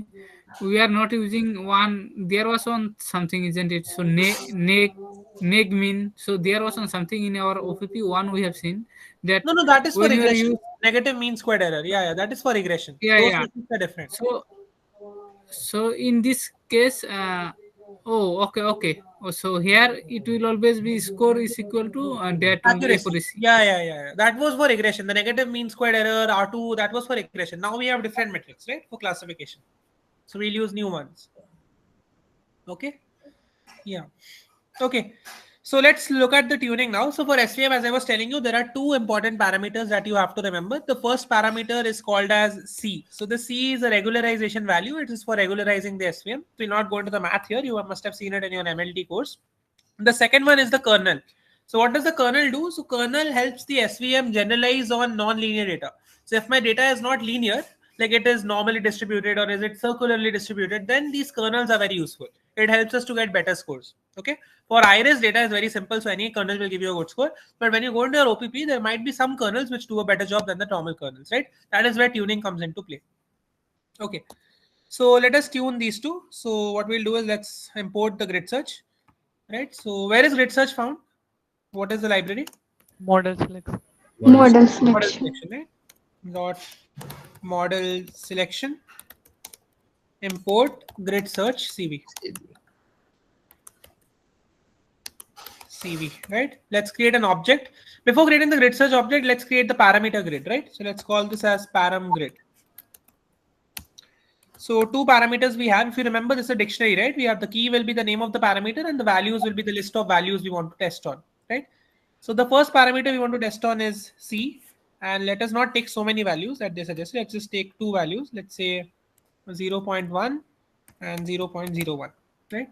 [SPEAKER 4] we are not using one. There was on something, isn't it? So neg mean. So there was on something in our OPP one we have seen that
[SPEAKER 1] No, no, that is for
[SPEAKER 4] when you are
[SPEAKER 1] regression.
[SPEAKER 4] use,
[SPEAKER 1] Negative mean squared error. Yeah, yeah, that is for regression.
[SPEAKER 4] yeah,
[SPEAKER 1] Those
[SPEAKER 4] yeah.
[SPEAKER 1] metrics are different.
[SPEAKER 4] So in this case, oh, okay, okay. Oh, so here it will always be score is equal to that only
[SPEAKER 1] Accuracy.
[SPEAKER 4] accuracy.
[SPEAKER 1] Yeah, yeah, yeah, yeah. That was for regression. The negative mean squared error, R2, that was for regression. Now we have different metrics, right? For classification. So we'll use new ones. Okay. Yeah. Okay. So let's look at the tuning now. So for SVM, as I was telling you, there are two important parameters that you have to remember. The first parameter is called as C. So the C is a regularization value. It is for regularizing the SVM. We'll not go into the math here. You must have seen it in your MLT course. The second one is the kernel. So what does the kernel do? So kernel helps the SVM generalize on non-linear data. So if my data is not linear, like it is normally distributed or is it circularly distributed, then these kernels are very useful. It helps us to get better scores. Okay. For iris, data is very simple, so any kernel will give you a good score. But when you go into your OPP, there might be some kernels which do a better job than the normal kernels, right? That is where tuning comes into play. Okay. So let us tune these two. So what we'll do is let's import the grid search, right? So where is grid search found? What is the library?
[SPEAKER 5] Model selection.
[SPEAKER 3] Models.
[SPEAKER 2] Model
[SPEAKER 1] Model
[SPEAKER 2] selection.
[SPEAKER 1] selection, right? Dot model selection import grid search CV, right? Let's create an object. Before creating the grid search object, let's create the parameter grid, right? So let's call this as param grid. So two parameters we have. If you remember, this is a dictionary, right? We have the key will be the name of the parameter and the values will be the list of values we want to test on, right? So the first parameter we want to test on is C, and let us not take so many values that they suggest. Let's just take two values. Let's say 0.1 and 0.01, right?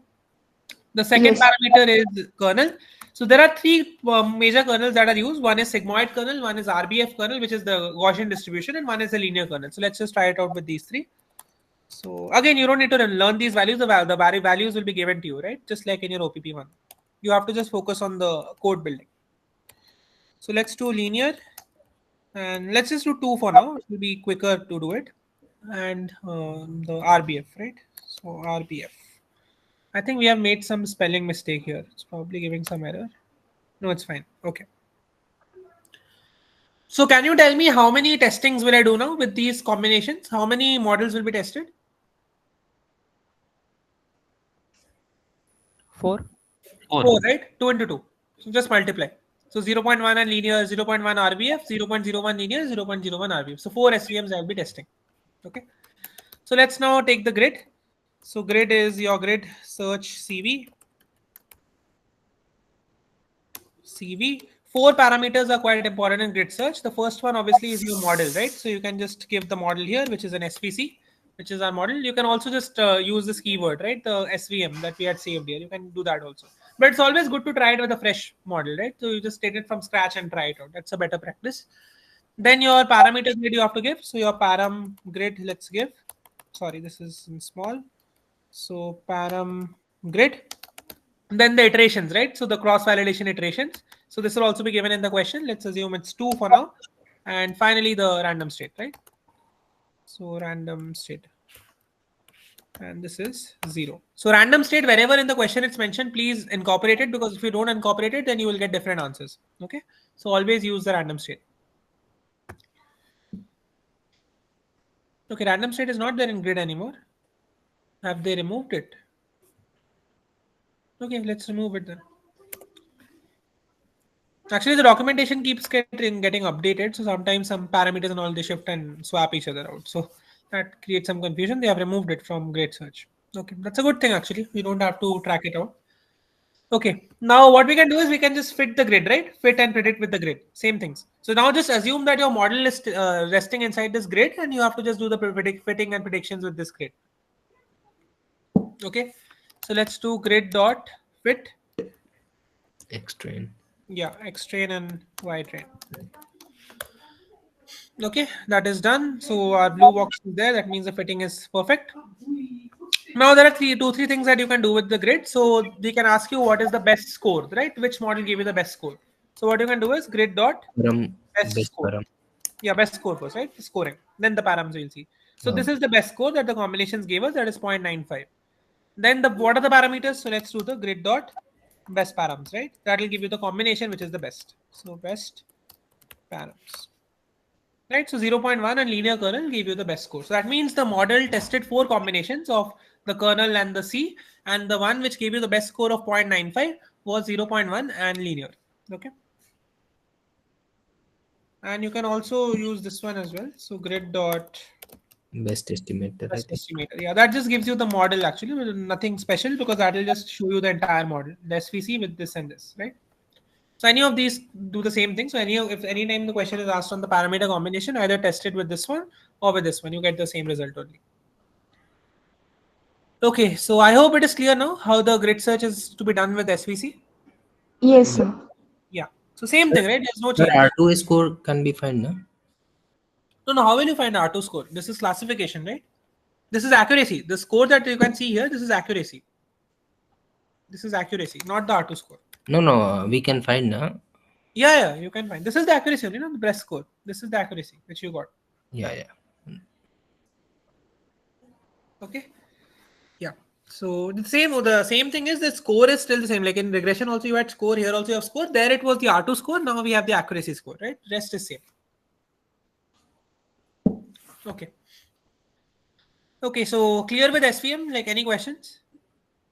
[SPEAKER 1] The second
[SPEAKER 2] Yes.
[SPEAKER 1] parameter is kernel. So there are three major kernels that are used. One is sigmoid kernel, one is RBF kernel, which is the Gaussian distribution, and one is the linear kernel. So let's just try it out with these three. So again, you don't need to learn these values. The values will be given to you, right? Just like in your OPP one. You have to just focus on the code building. So let's do linear, and let's just do two for now. It will be quicker to do it. And the RBF, right? So RBF. I think we have made some spelling mistake here. It's probably giving some error. No, it's fine. Okay. So can you tell me how many testings will I do now with these combinations? How many models will be tested?
[SPEAKER 5] 4.
[SPEAKER 3] 4.
[SPEAKER 1] 4, right? 2 into 2. So just multiply. So 0.1 and linear, 0.1 RBF, 0.01 linear, 0.01 RBF. So 4 SVMs I'll be testing. Okay. So let's now take the grid. So grid is your grid search CV. CV. Four parameters are quite important in grid search. The first one obviously is your model, right? So you can just give the model here, which is an SVC, which is our model. You can also just use this keyword, right? The SVM that we had saved here. You can do that also. But it's always good to try it with a fresh model, right? So you just take it from scratch and try it out. That's a better practice. Then your parameter grid you have to give. So your param grid, let's give. Sorry, this is in small. So param grid. Then the iterations, right? So the cross validation iterations. So this will also be given in the question. Let's assume it's 2 for now. And finally the random state, right? So random state. And this is 0. So random state, wherever in the question it's mentioned, please incorporate it, because if you don't incorporate it, then you will get different answers. Okay. So always use the random state. Okay, random state is not there in grid anymore. Have they removed it? Okay, let's remove it then. Actually, the documentation keeps getting updated, so sometimes some parameters and all they shift and swap each other out. So that creates some confusion. They have removed it from grid search. Okay, that's a good thing actually. We don't have to track it out. Okay, now what we can do is we can just fit the grid, right? Fit and predict with the grid. Same things. So now just assume that your model is resting inside this grid, and you have to just do the fitting and predictions with this grid. Okay, so let's do grid dot fit.
[SPEAKER 3] X train.
[SPEAKER 1] Yeah, X train and Y train. Okay, that is done. So our blue box is there. That means the fitting is perfect. Now there are two, three things that you can do with the grid. So they can ask you what is the best score, right? Which model gave you the best score? So what you can do is grid dot
[SPEAKER 3] Param,
[SPEAKER 1] best
[SPEAKER 3] best
[SPEAKER 1] score.
[SPEAKER 3] param.
[SPEAKER 1] Yeah, best score first, right? Scoring. Then the params you'll see. So
[SPEAKER 3] Oh,
[SPEAKER 1] this is the best score that the combinations gave us. That is 0.95. Then the what are the parameters? So let's do the grid dot best params, right? That will give you the combination which is the best. So best params. Right, so 0.1 and linear kernel give you the best score. So that means the model tested 4 combinations of the kernel and the C, and the one which gave you the best score of 0.95 was 0.1 and linear. Okay, and you can also use this one as well. So grid dot
[SPEAKER 3] best estimator, I
[SPEAKER 1] best
[SPEAKER 3] think.
[SPEAKER 1] estimator. Yeah, that just gives you the model actually, nothing special because that will just show you the entire model, the SVC with this and this, right? So any of these do the same thing. So if any time the question is asked on the parameter combination, either test it with this one or with this one, you get the same result only. Okay, so I hope it is clear now how the grid search is to be done with SVC.
[SPEAKER 2] Yes,
[SPEAKER 3] Yeah.
[SPEAKER 2] sir.
[SPEAKER 1] Yeah. So same thing, right? There's no
[SPEAKER 3] Sir,
[SPEAKER 1] change.
[SPEAKER 3] R2 score can be found, no?
[SPEAKER 1] No, no. How will you find R2 score? This is classification, right? This is accuracy. The score that you can see here, this is accuracy. This is accuracy, not the R2 score.
[SPEAKER 3] No, no, we can find, no?
[SPEAKER 1] Yeah, yeah, you can find. This is the accuracy, you know, the best score. This is the accuracy which you got.
[SPEAKER 3] Yeah, yeah.
[SPEAKER 1] Okay. Yeah. So the same thing is the score is still the same. Like in regression, also you had score, here also you have score. There it was the R2 score. Now we have the accuracy score, right? Rest is same. Okay. Okay, so clear with SVM, like any questions?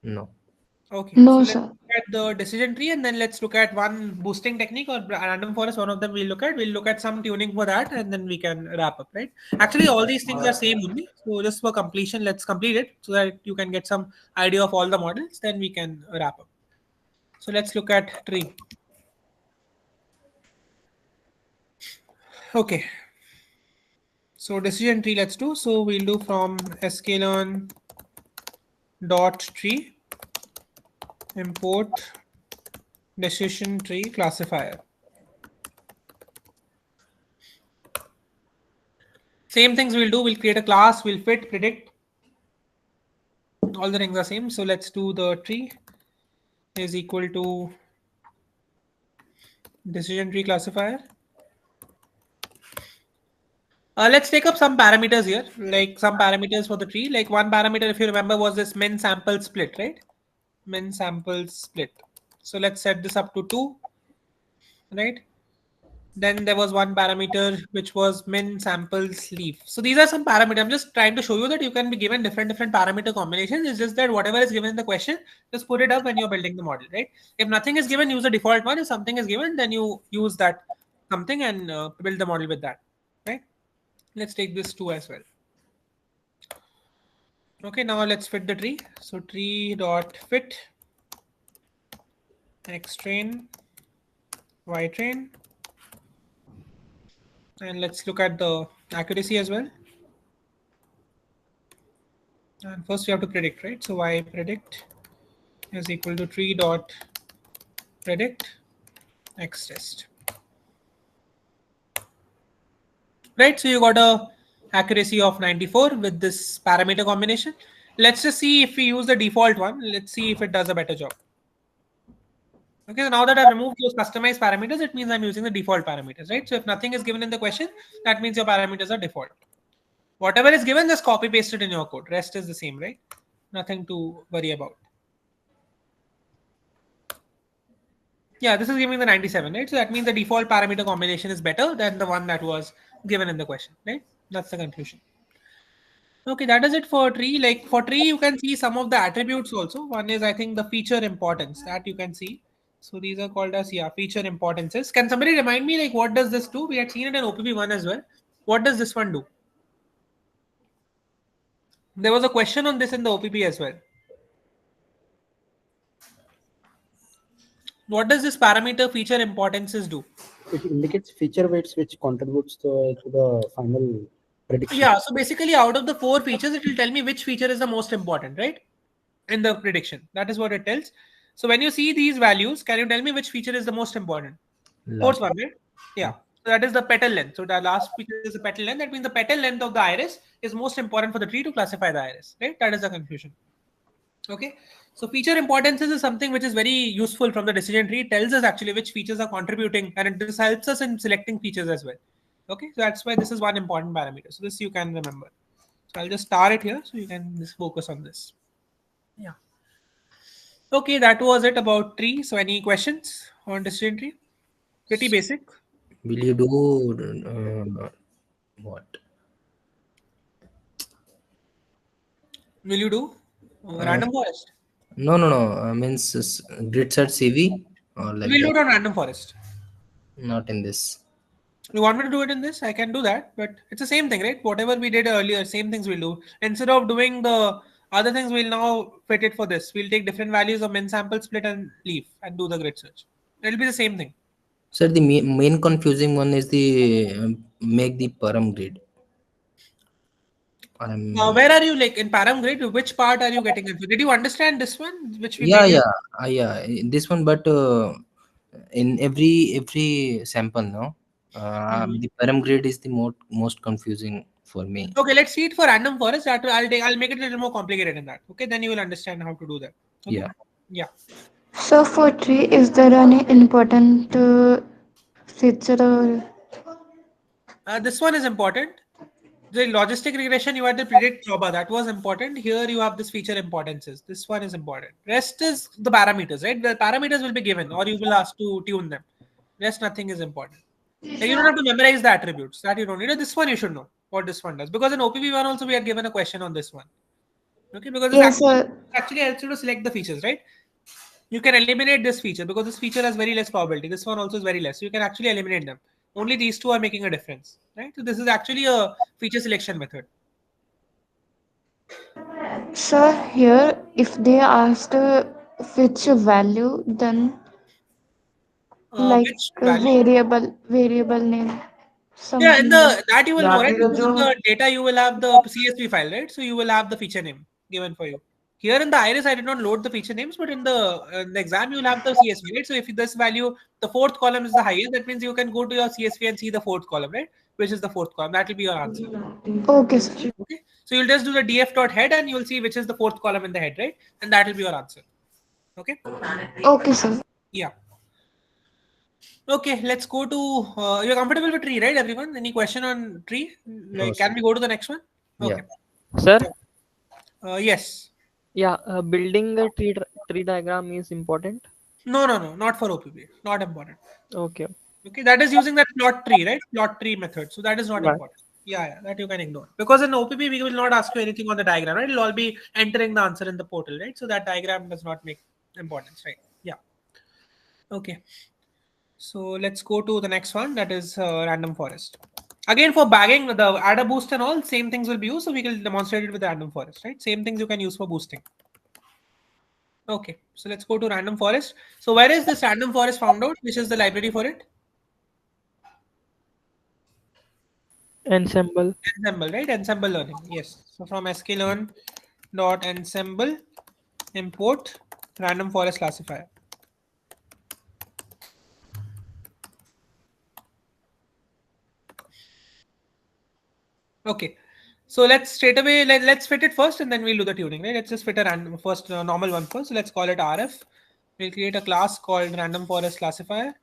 [SPEAKER 3] No.
[SPEAKER 1] Okay, so
[SPEAKER 2] No,
[SPEAKER 1] let's
[SPEAKER 2] sir.
[SPEAKER 1] look at the decision tree and then let's look at one boosting technique or random forest. One of them we'll look at. We'll look at some tuning for that and then we can wrap up, right? Actually, all these things are same only. So just for completion, let's complete it so that you can get some idea of all the models. Then we can wrap up. So let's look at tree. Okay. So decision tree, let's do. So we'll do from sklearn dot tree import decision tree classifier. Same things we'll do. We'll create a class. We'll fit, predict. All the things are same. So let's do the tree is equal to decision tree classifier. Let's take up some parameters here, like some parameters for the tree. Like one parameter, if you remember, was this min sample split, right? Min sample split. So let's set this up to 2, right? Then there was one parameter which was min sample sleeve. So these are some parameters. I'm just trying to show you that you can be given different parameter combinations. It's just that whatever is given in the question, just put it up when you're building the model, right? If nothing is given, use the default one. If something is given, then you use that something and build the model with that, right? Let's take this 2 as well. Okay, now let's fit the tree. So tree dot fit x train, y train, and let's look at the accuracy as well. And first we have to predict, right? So y predict is equal to tree dot predict x test. Right, so you got a accuracy of 94 with this parameter combination. Let's just see if we use the default one. Let's see if it does a better job. Okay, so now that I've removed those customized parameters, it means I'm using the default parameters, right? So if nothing is given in the question, that means your parameters are default. Whatever is given, just copy paste it in your code. Rest is the same, right? Nothing to worry about. Yeah, this is giving the 97, right? So that means the default parameter combination is better than the one that was given in the question, right? That's the conclusion. Okay, that is it for tree. Like for tree, you can see some of the attributes also. One is, I think, the feature importance that you can see. So these are called as, yeah, feature importances. Can somebody remind me, like, what does this do? We had seen it in OPP one as well. What does this one do? There was a question on this in the OPP as well. What does this parameter feature importances do?
[SPEAKER 5] It indicates feature weights which contributes to the final prediction.
[SPEAKER 1] Yeah, so basically, out of the four features, it will tell me which feature is the most important, right? In the prediction. That is what it tells. So when you see these values, can you tell me which feature is the most important? Fourth
[SPEAKER 3] Light.
[SPEAKER 1] one, right? Yeah. So that is the petal length. So the last feature is the petal length. That means the petal length of the iris is most important for the tree to classify the iris, right? That is the conclusion. Okay. So feature importances is something which is very useful from the decision tree. It tells us actually which features are contributing, and it just helps us in selecting features as well. Okay. So that's why this is one important parameter. So this you can remember. So I'll just star it here so you can just focus on this. Yeah. Okay, that was it about tree. So any questions on decision tree? Pretty basic.
[SPEAKER 3] Will you do what?
[SPEAKER 1] Will you do
[SPEAKER 3] Uh,
[SPEAKER 1] random forest?
[SPEAKER 3] no, no, no. Means grid search CV or like
[SPEAKER 1] We'll do
[SPEAKER 3] that.
[SPEAKER 1] it on random forest.
[SPEAKER 3] Not in this.
[SPEAKER 1] You want me to do it in this? I can do that, but it's the same thing, right? Whatever we did earlier, same things we'll do. Instead of doing the other things, we'll now fit it for this. We'll take different values of min sample split and leaf and do the grid search. It'll be the same thing.
[SPEAKER 3] Sir, the main confusing one is the make the param grid. I'm
[SPEAKER 1] Where are you like in param grid? Which part are you getting into? Did you understand this one, which we
[SPEAKER 3] yeah,
[SPEAKER 1] previous?
[SPEAKER 3] yeah, yeah. This one, but in every sample, no,
[SPEAKER 1] Mhm.
[SPEAKER 3] the param grid is the most confusing for me.
[SPEAKER 1] Okay, let's see it for random forest. That I'll make it a little more complicated in that. Okay, then you will understand how to do that. Okay.
[SPEAKER 3] Yeah.
[SPEAKER 1] Yeah.
[SPEAKER 2] So for tree, is there any important feature or
[SPEAKER 1] This one is important. The logistic regression you had to predict Choba, that was important. Here you have this feature importances. This one is important. Rest is the parameters, right? The parameters will be given or you will ask to tune them. Rest nothing is important. Like you don't have to memorize the attributes. That you don't need. This one you should know what this one does. Because in OPP one also we had given a question on this one. Okay, because this
[SPEAKER 2] yes,
[SPEAKER 1] actually helps you to select the features, right? You can eliminate this feature because this feature has very less probability. This one also is very less. So you can actually eliminate them. Only these two are making a difference, right? So this is actually a feature selection method.
[SPEAKER 2] so here if they asked which value, then like
[SPEAKER 1] Which
[SPEAKER 2] a
[SPEAKER 1] value?
[SPEAKER 2] variable name,
[SPEAKER 1] Yeah, in
[SPEAKER 2] something like.
[SPEAKER 1] the that you will know, right? Because in the data you will have the CSV file, right? So you will have the feature name given for you. Here in the iris, I did not load the feature names, but in the exam you will have the CSV, right? So if this value, the fourth column is the highest, that means you can go to your CSV and see the fourth column, right? Which is the fourth column. That will be your answer.
[SPEAKER 2] Okay, sir.
[SPEAKER 1] Okay. So you'll just do the df dot head and you'll see which is the fourth column in the head, right? And that will be your answer. Okay.
[SPEAKER 2] Okay, sir.
[SPEAKER 1] Yeah. Okay, let's go to you're comfortable with tree, right? Everyone? Any question on tree?
[SPEAKER 3] No,
[SPEAKER 1] Like,
[SPEAKER 3] sir.
[SPEAKER 1] can we go to the next one?
[SPEAKER 3] Yeah.
[SPEAKER 1] Okay.
[SPEAKER 6] Sir,
[SPEAKER 1] Yeah. Yes.
[SPEAKER 6] yeah, building the tree diagram is important.
[SPEAKER 1] No, no, no, not for OPP. Not important.
[SPEAKER 6] Okay,
[SPEAKER 1] Okay, that is using that plot tree, right? Plot tree method. So that is not
[SPEAKER 6] right.
[SPEAKER 1] important. Yeah, yeah, that you can ignore. Because in OPP, we will not ask you anything on the diagram, right? It'll all be entering the answer in the portal, right? So that diagram does not make importance, right? Yeah. Okay. So let's go to the next one. That is random forest. Again, for bagging, the add a boost and all, same things will be used. So we will demonstrate it with random forest, right? Same things you can use for boosting. Okay, so let's go to random forest. So where is this random forest found out? Which is the library for it?
[SPEAKER 6] Ensemble.
[SPEAKER 1] Ensemble, right? Ensemble learning. Yes. So from sklearn dot ensemble import random forest classifier. Okay. So let's straight away let's fit it first and then we'll do the tuning, right? Let's just fit a random first normal one first. So let's call it RF. We'll create a class called random forest classifier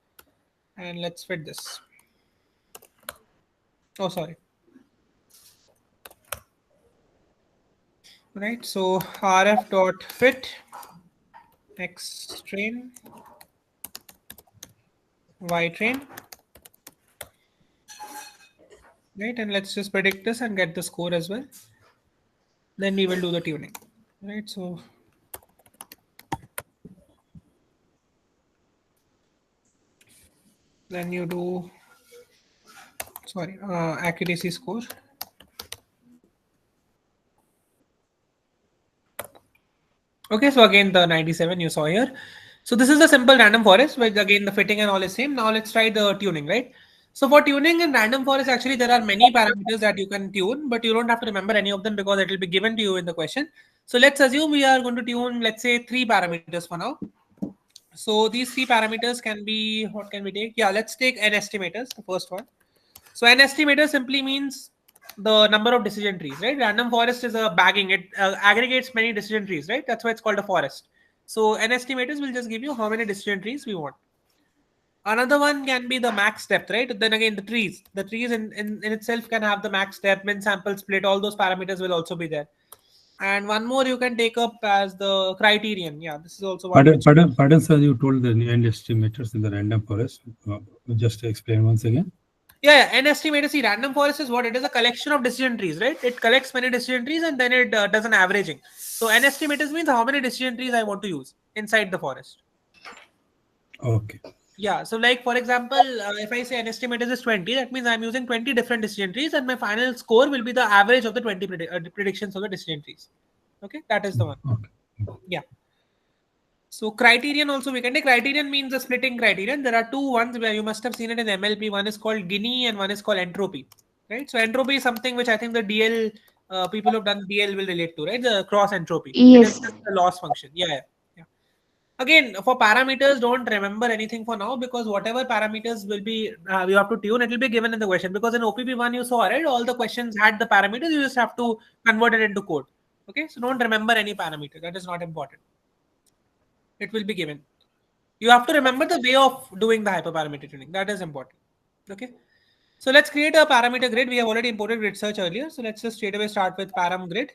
[SPEAKER 1] and let's fit this. Oh, sorry. Right. So RF dot fit x train y train, right? And let's just predict this and get the score as well. Then we will do the tuning, right? So then you do, sorry, accuracy score. Okay, so again the 97 you saw here. So this is the simple random forest, but again the fitting and all is same. Now let's try the tuning, right? So for tuning in random forest, actually there are many parameters that you can tune, but you don't have to remember any of them because it will be given to you in the question. So let's assume we are going to tune, let's say 3 parameters for now. So these 3 parameters can be, what can we take? Yeah, let's take n estimators, the first one. So an estimator simply means the number of decision trees, right? Random forest is a bagging. It aggregates many decision trees, right? That's why it's called a forest. So an estimators will just give you how many decision trees we want. Another one can be the max depth, right? Then again, the trees. The trees in itself can have the max depth, min sample split. All those parameters will also be there. And one more you can take up as the criterion. Yeah, this is also one.
[SPEAKER 7] Pardon, sir, you told the end estimators in the random forest. Just explain once again.
[SPEAKER 1] Yeah, an estimator. See, random forest is what it is, a collection of decision trees, right? It collects many decision trees and then it does an averaging. So an estimator means how many decision trees I want to use inside the forest.
[SPEAKER 7] Okay.
[SPEAKER 1] Yeah, so like for example, if I say an estimator is 20, that means I'm using 20 different decision trees and my final score will be the average of the 20 predictions of the decision trees. Okay, that is the one.
[SPEAKER 7] Okay.
[SPEAKER 1] Yeah. So criterion also we can take. Criterion means a splitting criterion. There are two ones where you must have seen it in MLP. One is called Gini and one is called entropy. Right. So entropy is something which I think the DL people who've done DL will relate to, right? The cross entropy. It is
[SPEAKER 2] Yes.
[SPEAKER 1] just the loss function. Yeah. Again, for parameters, don't remember anything for now because whatever parameters will be you have to tune, it will be given in the question. Because in OPP1 you saw, right? All the questions had the parameters. You just have to convert it into code. Okay. So don't remember any parameter. That is not important. It will be given. You have to remember the way of doing the hyperparameter tuning. That is important. Okay. So let's create a parameter grid. We have already imported grid search earlier. So let's just straight away start with param grid.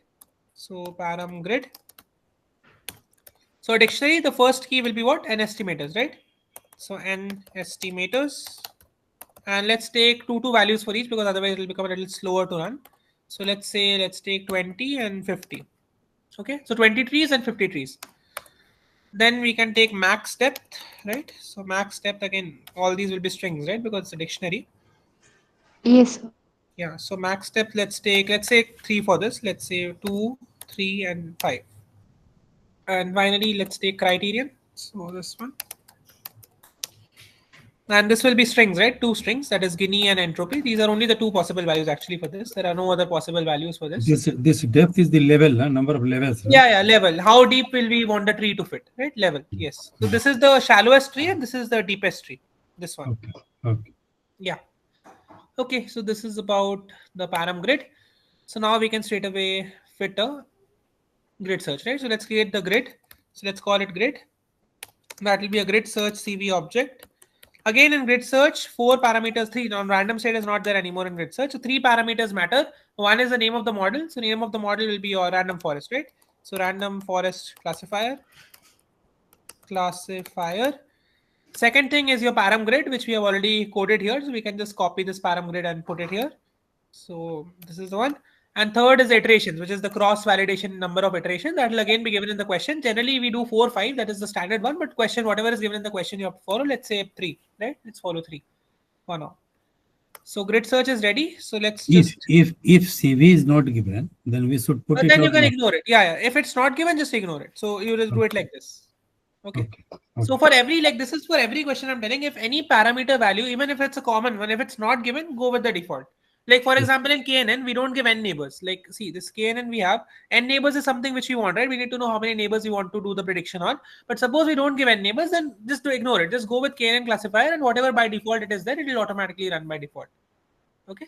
[SPEAKER 1] So param grid. So dictionary, the first key will be what? N estimators, right? So N estimators. And let's take two values for each because otherwise it will become a little slower to run. So let's say, let's take 20 and 50. Okay. So 20 trees and 50 trees. Then we can take max depth, right? So max depth, again, all these will be strings, right? Because it's a dictionary.
[SPEAKER 2] Yes.
[SPEAKER 1] Yeah. So max depth, let's say 3 for this. Let's say 2, 3, and 5. And finally, let's take criterion. So this one. And this will be strings, right? 2 strings, that is Gini and entropy. These are only the 2 possible values actually for this. There are no other possible values for this.
[SPEAKER 7] This depth is the level, number of levels. Right?
[SPEAKER 1] Yeah, level. How deep will we want the tree to fit, right? Level, yes. So this is the shallowest tree and this is the deepest tree. This one.
[SPEAKER 7] Okay.
[SPEAKER 1] Yeah. Okay, so this is about the param grid. So now we can straight away fit a grid search, right? So let's create the grid. So let's call it grid. That will be a grid search CV object. Again, in grid search, 4 parameters, 3. Now, random state is not there anymore in grid search. So 3 parameters matter. One is the name of the model. So name of the model will be your random forest, right? So random forest classifier. Second thing is your param grid, which we have already coded here. So we can just copy this param grid and put it here. So this is the one. And third is iterations, which is the cross validation number of iterations. That will again be given in the question. Generally, we do 4, 5. That is the standard one. But question, whatever is given in the question, you have to follow. Let's say 3, right? Let's follow 3 for now. So grid search is ready. So let's just.
[SPEAKER 7] If CV is not given, then we should put it.
[SPEAKER 1] Then you can ignore it. Yeah. If it's not given, just ignore it. So you just do it like this. Okay. So for every, like this is for every question I'm telling, if any parameter value, even if it's a common one, if it's not given, go with the default. Like for example, in KNN, we don't give n neighbors. Like see this KNN we have, n neighbors is something which we want, right? We need to know how many neighbors we want to do the prediction on. But suppose we don't give n neighbors, then just to ignore it. Just go with KNN classifier and whatever by default it is there, it will automatically run by default. Okay.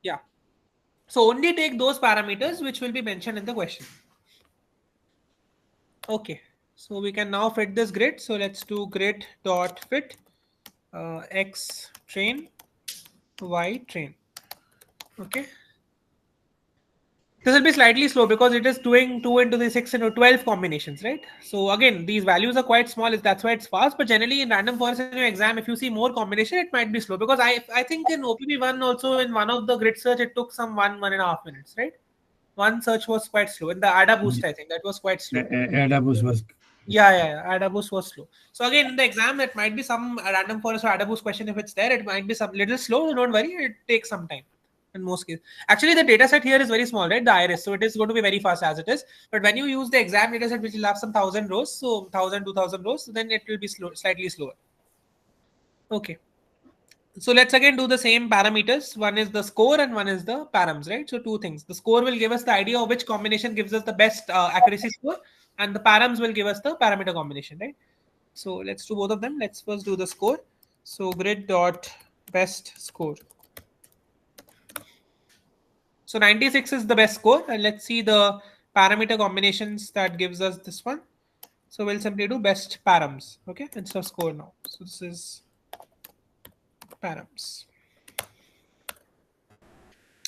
[SPEAKER 1] Yeah. So only take those parameters which will be mentioned in the question. Okay. So we can now fit this grid. So let's do grid dot fit x train y train. Okay. This will be slightly slow because it is doing 2 into the 6 into 12 combinations, right? So again, these values are quite small. That's why it's fast. But generally in random forest in your exam, if you see more combination, it might be slow. Because I think in OPP1 also in one of the grid search, it took some 1.5 minutes, right? One search was quite slow. In the ADA boost, I think that was quite slow.
[SPEAKER 7] Adabus was
[SPEAKER 1] Yeah. ADA boost was slow. So again, in the exam, it might be some random forest or ADA boost question. If it's there, it might be some little slow. So don't worry, it takes some time. In most cases, actually, the data set here is very small, right? The iris, so it is going to be very fast as it is. But when you use the exam data set, which will have some 1,000 rows, so 1,000, 2,000 rows, so then it will be slow, slightly slower. Okay. So let's again do the same parameters. One is the score and one is the params, right? So two things. The score will give us the idea of which combination gives us the best accuracy score, and the params will give us the parameter combination, right? So let's do both of them. Let's first do the score. So grid dot best score. So 96 is the best score, and let's see the parameter combinations that gives us this one. So we'll simply do best params, okay, instead of score now. So this is params.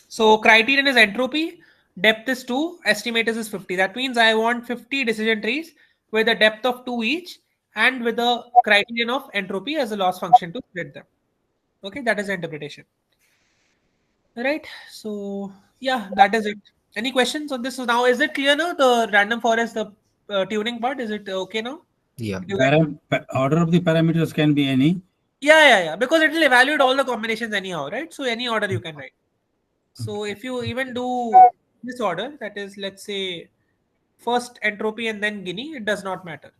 [SPEAKER 1] So criterion is entropy, depth is 2, estimators is 50. That means I want 50 decision trees with a depth of 2 each and with a criterion of entropy as a loss function to split them. Okay, that is the interpretation. Right. So yeah, that is it. Any questions on this? So now is it clear now? The random forest, the tuning part, is it okay now?
[SPEAKER 3] Yeah.
[SPEAKER 7] order of the parameters can be any.
[SPEAKER 1] Yeah. Because it will evaluate all the combinations anyhow, right? So any order you can write. So if you even do this order, that is, let's say, first entropy and then Guinea, it does not matter.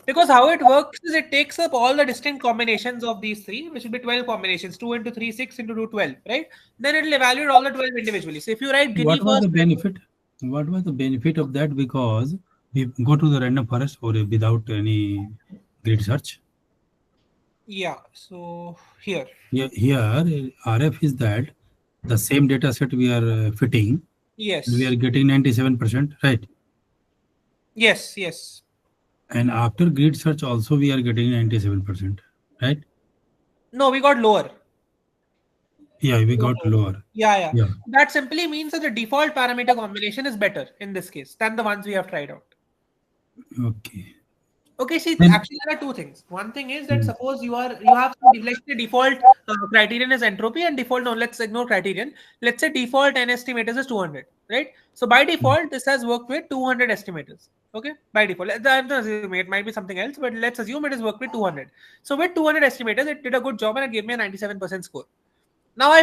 [SPEAKER 1] Because how it works is it takes up all the distinct combinations of these three, which will be 12 combinations, 2 into 3, 6 into 2, 12, right? Then it will evaluate all the 12 individually. So if you write Guinea
[SPEAKER 7] What was
[SPEAKER 1] first,
[SPEAKER 7] the benefit? What was the benefit of that? Because we go to the random forest or without any grid search.
[SPEAKER 1] yeah. So here,
[SPEAKER 7] Here RF is that the same data set we are fitting.
[SPEAKER 1] yes,
[SPEAKER 7] We are getting 97%, right?
[SPEAKER 1] yes.
[SPEAKER 7] And after grid search also we are getting 97%, right?
[SPEAKER 1] No, we got lower.
[SPEAKER 7] Yeah, we got lower.
[SPEAKER 1] Yeah.
[SPEAKER 7] Yeah.
[SPEAKER 1] That simply means that the default parameter combination is better in this case than the ones we have tried out.
[SPEAKER 7] Okay.
[SPEAKER 1] Okay, see,
[SPEAKER 7] Then-
[SPEAKER 1] actually there are two things. One thing is that suppose you have like the default criterion is entropy and default, no, let's ignore criterion. Let's say default n estimators is 200, right? So by default, this has worked with 200 estimators. Okay, by default. I'm not assuming it might be something else, but let's assume it has worked with 200. So with 200 estimators, it did a good job and it gave me a 97% score. Now I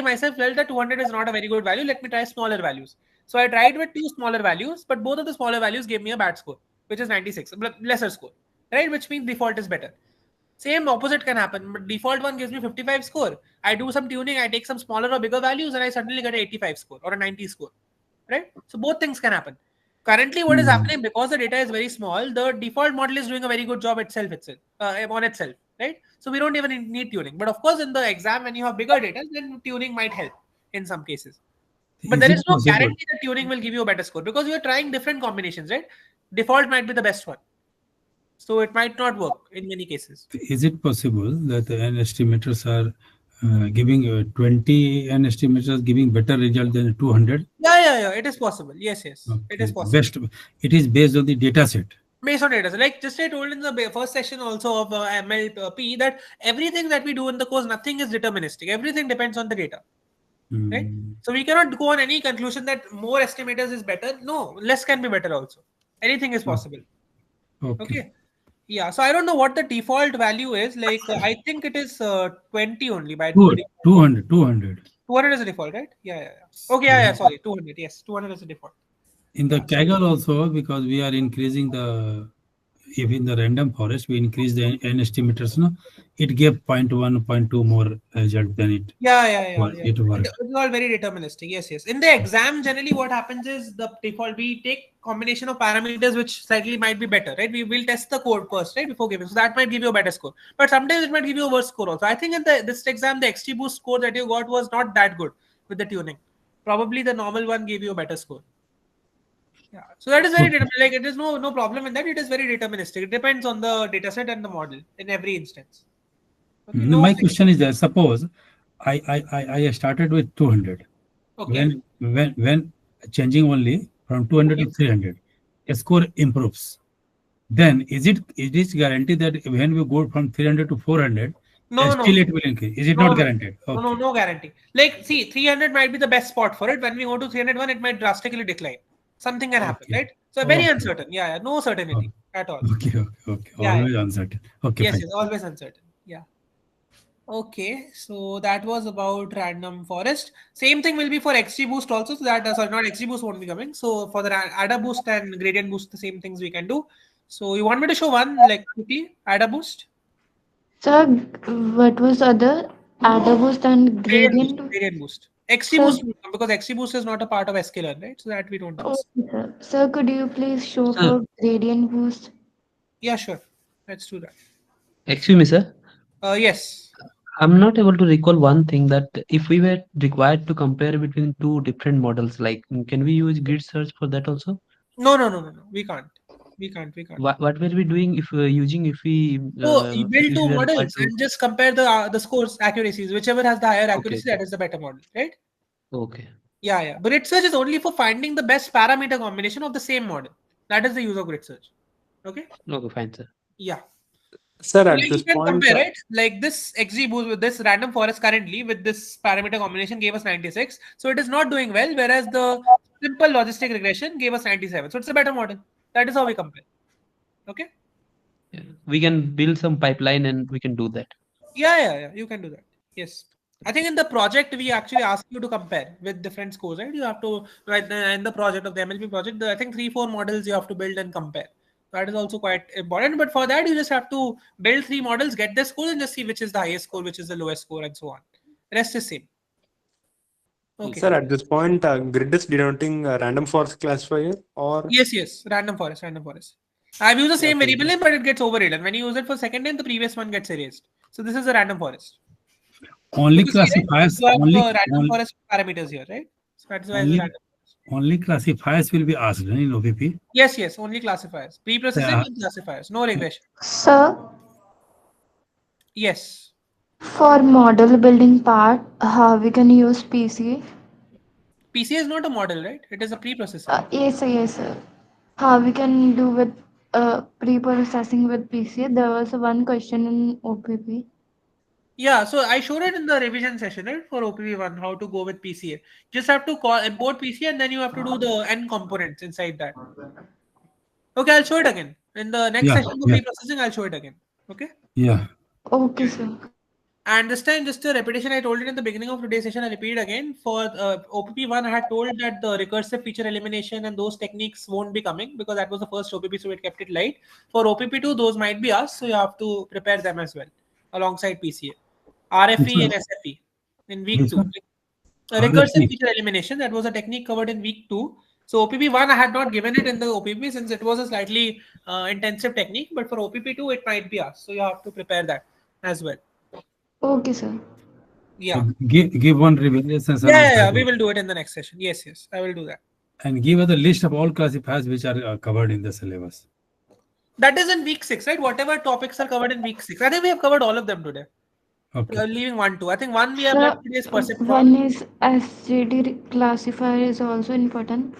[SPEAKER 1] myself felt that 200 is not a very good value. Let me try smaller values. So I tried with two smaller values, but both of the smaller values gave me a bad score, which is 96, lesser score, right? Which means default is better. Same opposite can happen, but default one gives me 55 score. I do some tuning, I take some smaller or bigger values, and I suddenly get an 85 score or a 90 score, right? So both things can happen. Currently, what is happening, because the data is very small, the default model is doing a very good job on itself, right? So we don't even need tuning. But of course, in the exam, when you have bigger data, then tuning might help in some cases. But there is
[SPEAKER 7] it
[SPEAKER 1] no
[SPEAKER 7] possible?
[SPEAKER 1] guarantee that tuning will give you a better score because you are trying different combinations, right? Default might be the best one. So it might not work in many cases.
[SPEAKER 7] Is it possible that the n estimators are giving 20 n estimators giving better result than 200?
[SPEAKER 1] Yeah. It is possible. Yes. It is
[SPEAKER 7] Okay.
[SPEAKER 1] possible.
[SPEAKER 7] It is based on the data set.
[SPEAKER 1] Based on data. So like just I told in the first session also of MLP that everything that we do in the course, nothing is deterministic. Everything depends on the data. Right? So we cannot go on any conclusion that more estimators is better. No, less can be better also. Anything is possible. Okay. Yeah. So I don't know what the default value is. Like I think it is 20 only by
[SPEAKER 7] 200.
[SPEAKER 1] 200 is the default, right? Yeah. Okay. Yeah. Sorry. 200. Yes. 200 is the default.
[SPEAKER 7] In the Kaggle also, because we are increasing if in the random forest we increase the n estimators, no, it gave 0.1, 0.2 more result than it.
[SPEAKER 1] Yeah.
[SPEAKER 7] It worked.
[SPEAKER 1] It's all very deterministic. Yes. In the exam, generally what happens is the default, we take combination of parameters which slightly might be better, right? We will test the code first, right? Before giving. So that might give you a better score. But sometimes it might give you a worse score also. I think in this exam, the XGBoost score that you got was not that good with the tuning. Probably the normal one gave you a better score. Yeah. So that is very like it is no problem in that. It is very deterministic. It depends on the data set and the model in every instance. Okay,
[SPEAKER 7] My question is that suppose I started with 200.
[SPEAKER 1] Okay.
[SPEAKER 7] When changing only from 200 to 300, a score improves. Then it is guaranteed that when we go from 300 to 400,
[SPEAKER 1] No, no,
[SPEAKER 7] Still it will increase. Is it
[SPEAKER 1] no,
[SPEAKER 7] not
[SPEAKER 1] no,
[SPEAKER 7] guaranteed?
[SPEAKER 1] no, no,
[SPEAKER 7] Okay.
[SPEAKER 1] no guarantee. Like, see, 300 might be the best spot for it. When we go to 301, it might drastically decline. Something can happen,
[SPEAKER 7] Okay.
[SPEAKER 1] right? So very
[SPEAKER 7] Okay.
[SPEAKER 1] uncertain. Yeah, yeah, no
[SPEAKER 7] Oh,
[SPEAKER 1] certainty at all.
[SPEAKER 7] okay. Okay. Okay.
[SPEAKER 1] Yeah, yeah.
[SPEAKER 7] Always uncertain. Okay.
[SPEAKER 1] Yes,
[SPEAKER 7] Fine.
[SPEAKER 1] yes, always uncertain. Yeah. Okay, so that was about random forest. Same thing will be for XG boost also. So that sorry, not XG boost won't be coming. So for the ADA boost and gradient boost, the same things we can do. So you want me to show one like quickly? ADA boost,
[SPEAKER 2] Sir, what was other? Adder boost and
[SPEAKER 1] gradient boost,
[SPEAKER 2] gradient?
[SPEAKER 1] gradient boost. XG
[SPEAKER 2] Sir,
[SPEAKER 1] boost won't come because XG boost is not a part of sklearn, right? So that we don't use.
[SPEAKER 2] okay, sir. Sir, could you please show
[SPEAKER 8] Sir,
[SPEAKER 2] for gradient boost?
[SPEAKER 1] Yeah, sure. Let's do that.
[SPEAKER 8] excuse me, sir.
[SPEAKER 1] Yes.
[SPEAKER 8] I'm not able to recall one thing that if we were required to compare between two different models, like can we use grid search for that also?
[SPEAKER 1] No, no, no, no, no. We can't. We can't. We can't.
[SPEAKER 8] What were we doing if using if we
[SPEAKER 1] So you build
[SPEAKER 8] if
[SPEAKER 1] two
[SPEAKER 8] we were required
[SPEAKER 1] models
[SPEAKER 8] to?
[SPEAKER 1] and just compare the scores accuracies. Whichever has the higher
[SPEAKER 8] Okay,
[SPEAKER 1] accuracy, that is the better model, right?
[SPEAKER 8] okay,
[SPEAKER 1] Yeah, yeah. Grid search is only for finding the best parameter combination of the same model. That is the use of grid search. Okay.
[SPEAKER 8] okay, fine, sir.
[SPEAKER 1] Yeah.
[SPEAKER 9] Sir,
[SPEAKER 1] So
[SPEAKER 9] at
[SPEAKER 1] like
[SPEAKER 9] this
[SPEAKER 1] you can
[SPEAKER 9] point,
[SPEAKER 1] compare, right? Like this XG boost with this random forest currently with this parameter combination gave us 96. So it is not doing well, whereas the simple logistic regression gave us 97. So it's a better model. That is how we compare. Okay.
[SPEAKER 8] Yeah. We can build some pipeline and we can do that.
[SPEAKER 1] Yeah, yeah, yeah. You can do that. Yes. I think in the project we actually ask you to compare with different scores, right? You have to right in the project of the MLP project. I think 3-4 models you have to build and compare. That is also quite important. But for that, you just have to build 3 models, get the scores, and just see which is the highest score, which is the lowest score, and so on. Rest is same. Okay.
[SPEAKER 9] sir, at this point, grid is denoting a random forest classifier or
[SPEAKER 1] Yes, yes. Random forest, random forest. I've used the same
[SPEAKER 9] okay.
[SPEAKER 1] variable name, but it gets overridden. When you use it for second time, the previous one gets erased. So this is a random forest.
[SPEAKER 7] Only
[SPEAKER 1] You see, right?
[SPEAKER 7] classifiers.
[SPEAKER 1] You have
[SPEAKER 7] Only
[SPEAKER 1] random
[SPEAKER 7] only
[SPEAKER 1] forest parameters here, right? So that's why it's
[SPEAKER 7] only
[SPEAKER 1] random.
[SPEAKER 7] only classifiers will be asked in OPP.
[SPEAKER 1] Yes, yes, only classifiers. Pre-processing
[SPEAKER 7] Uh,
[SPEAKER 1] and classifiers. No regression.
[SPEAKER 2] Sir,
[SPEAKER 1] Yes.
[SPEAKER 2] for model building part, how we can use PCA?
[SPEAKER 1] PCA is not a model, right? It is a pre-processing.
[SPEAKER 2] Yes, sir, yes, sir. How we can do with pre-processing with PCA? There was one question in OPP.
[SPEAKER 1] Yeah, so I showed it in the revision session, right? For OPV1, how to go with PCA. Just have to call import PCA and then you have to do the N components inside that. Okay, I'll show it again. In the next
[SPEAKER 7] yeah,
[SPEAKER 1] session for
[SPEAKER 7] yeah,
[SPEAKER 1] pre-processing, I'll show it again. Okay.
[SPEAKER 7] yeah.
[SPEAKER 2] Okay, sir.
[SPEAKER 1] And this time, just a repetition, I told it in the beginning of today's session, I repeat again. For OPP1, I had told that the recursive feature elimination and those techniques won't be coming because that was the first OPP, so it kept it light. For OPP2, those might be asked, so you have to prepare them as well alongside PCA.
[SPEAKER 7] Which
[SPEAKER 1] RFE
[SPEAKER 7] one?
[SPEAKER 1] and SFE in week
[SPEAKER 7] Which
[SPEAKER 1] 2.
[SPEAKER 7] one?
[SPEAKER 1] A recursive
[SPEAKER 7] RFP.
[SPEAKER 1] feature elimination, that was a technique covered in week 2. So OPP1, I had not given it in the OPP since it was a slightly intensive technique, but for OPP2, it might be asked. So you have to prepare that as well.
[SPEAKER 2] Okay, sir.
[SPEAKER 1] Yeah.
[SPEAKER 7] So give one revision
[SPEAKER 1] Yeah, we will do it in the next session. Yes, yes, I will do that.
[SPEAKER 7] and give us the list of all classifiers which are covered in the syllabus.
[SPEAKER 1] That is in week 6, right? Whatever topics are covered in week 6. I think we have covered all of them today.
[SPEAKER 7] Okay.
[SPEAKER 1] Leaving 1, 2. I think 1 we have
[SPEAKER 2] Sir,
[SPEAKER 1] left today is perceptron.
[SPEAKER 2] one is SGD classifier is also important.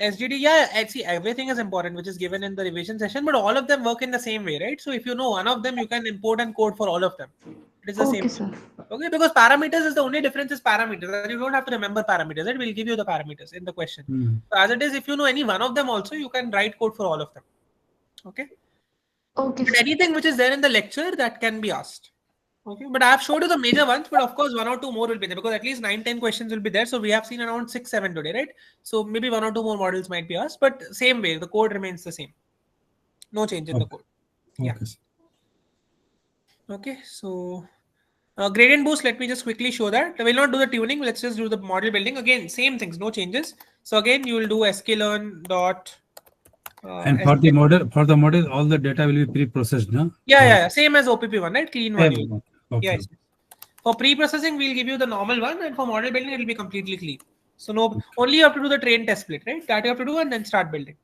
[SPEAKER 1] SGD, yeah, see, everything is important, which is given in the revision session, but all of them work in the same way, right? So if you know one of them, you can import and code for all of them. It is the same.
[SPEAKER 2] Okay, sir.
[SPEAKER 1] Okay, because parameters is the only difference is parameters. And you don't have to remember parameters. It will give you the parameters in the question.
[SPEAKER 7] Hmm.
[SPEAKER 1] So as it is, if you know any one of them also, you can write code for all of them. Okay.
[SPEAKER 2] Okay,
[SPEAKER 1] But
[SPEAKER 2] sir.
[SPEAKER 1] anything which is there in the lecture that can be asked. Okay, but I have showed you the major ones, but of course 1 or 2 more will be there because at least 9-10 questions will be there. So we have seen around 6-7 today, right? So maybe 1 or 2 more models might be asked, but same way, the code remains the same. No change in the code. Yeah.
[SPEAKER 7] Okay.
[SPEAKER 1] Okay, so gradient boost, let me just quickly show that. I will not do the tuning. Let's just do the model building. Again, same things, no changes. So again, you will do sklearn dot.
[SPEAKER 7] And for the model, all the data will be pre-processed, no?
[SPEAKER 1] Yeah. Same as OPP1, right? Clean one.
[SPEAKER 7] Same. Okay.
[SPEAKER 1] Yes. For pre-processing, we'll give you the normal one, and for model building, it will be completely clean. So no, only you have to do the train test split, right? That you have to do and then start building.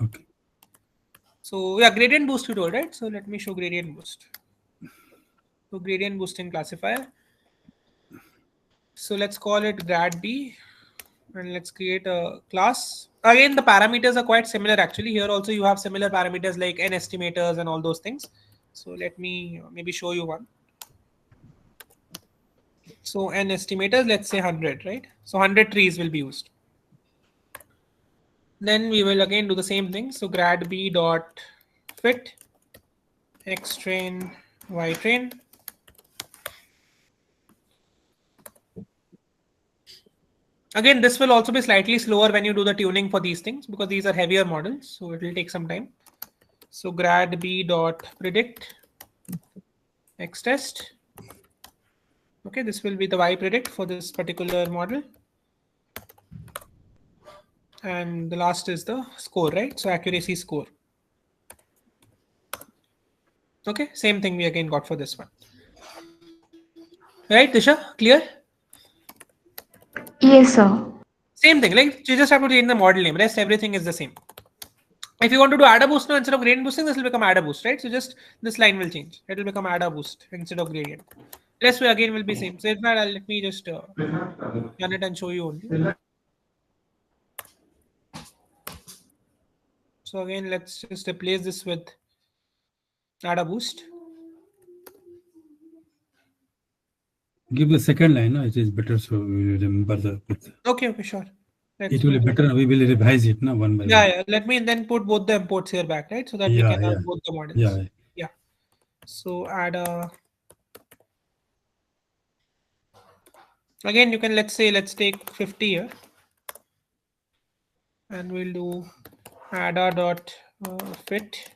[SPEAKER 7] Okay.
[SPEAKER 1] So yeah, gradient boost you told, right? So let me show gradient boost. So gradient boosting classifier. So let's call it grad B, and let's create a class. Again, the parameters are quite similar actually. Here also you have similar parameters like n estimators and all those things. So let me maybe show you one. So n estimators, let's say 100, right? So 100 trees will be used. Then we will again do the same thing. So grad b dot fit x train y train. Again, this will also be slightly slower when you do the tuning for these things because these are heavier models, so it will take some time. So grad b dot predict x test. Okay, this will be the y predict for this particular model. And the last is the score, right? So accuracy score. Okay, same thing we again got for this one. Right, Disha? Clear?
[SPEAKER 2] Yes, sir.
[SPEAKER 1] Same thing, like you just have to change the model name. Rest everything is the same. If you want to do ADA boost now instead of gradient boosting, this will become ADA boost, right? So just this line will change. It will become ADA boost instead of gradient. Rest will again will be same. So in fact, let me just run it and show you only. So again, let's just replace this with ADA boost.
[SPEAKER 7] Give the second line, no? It is better, so we will remember the.
[SPEAKER 1] Okay, sure.
[SPEAKER 7] It will be better. We will revise it, no, one by one.
[SPEAKER 1] Yeah. Let me then put both the imports here back, right? So that we can have both the models. Yeah. So add a. Again, you can let's take 50 here, and we'll do ada dot fit.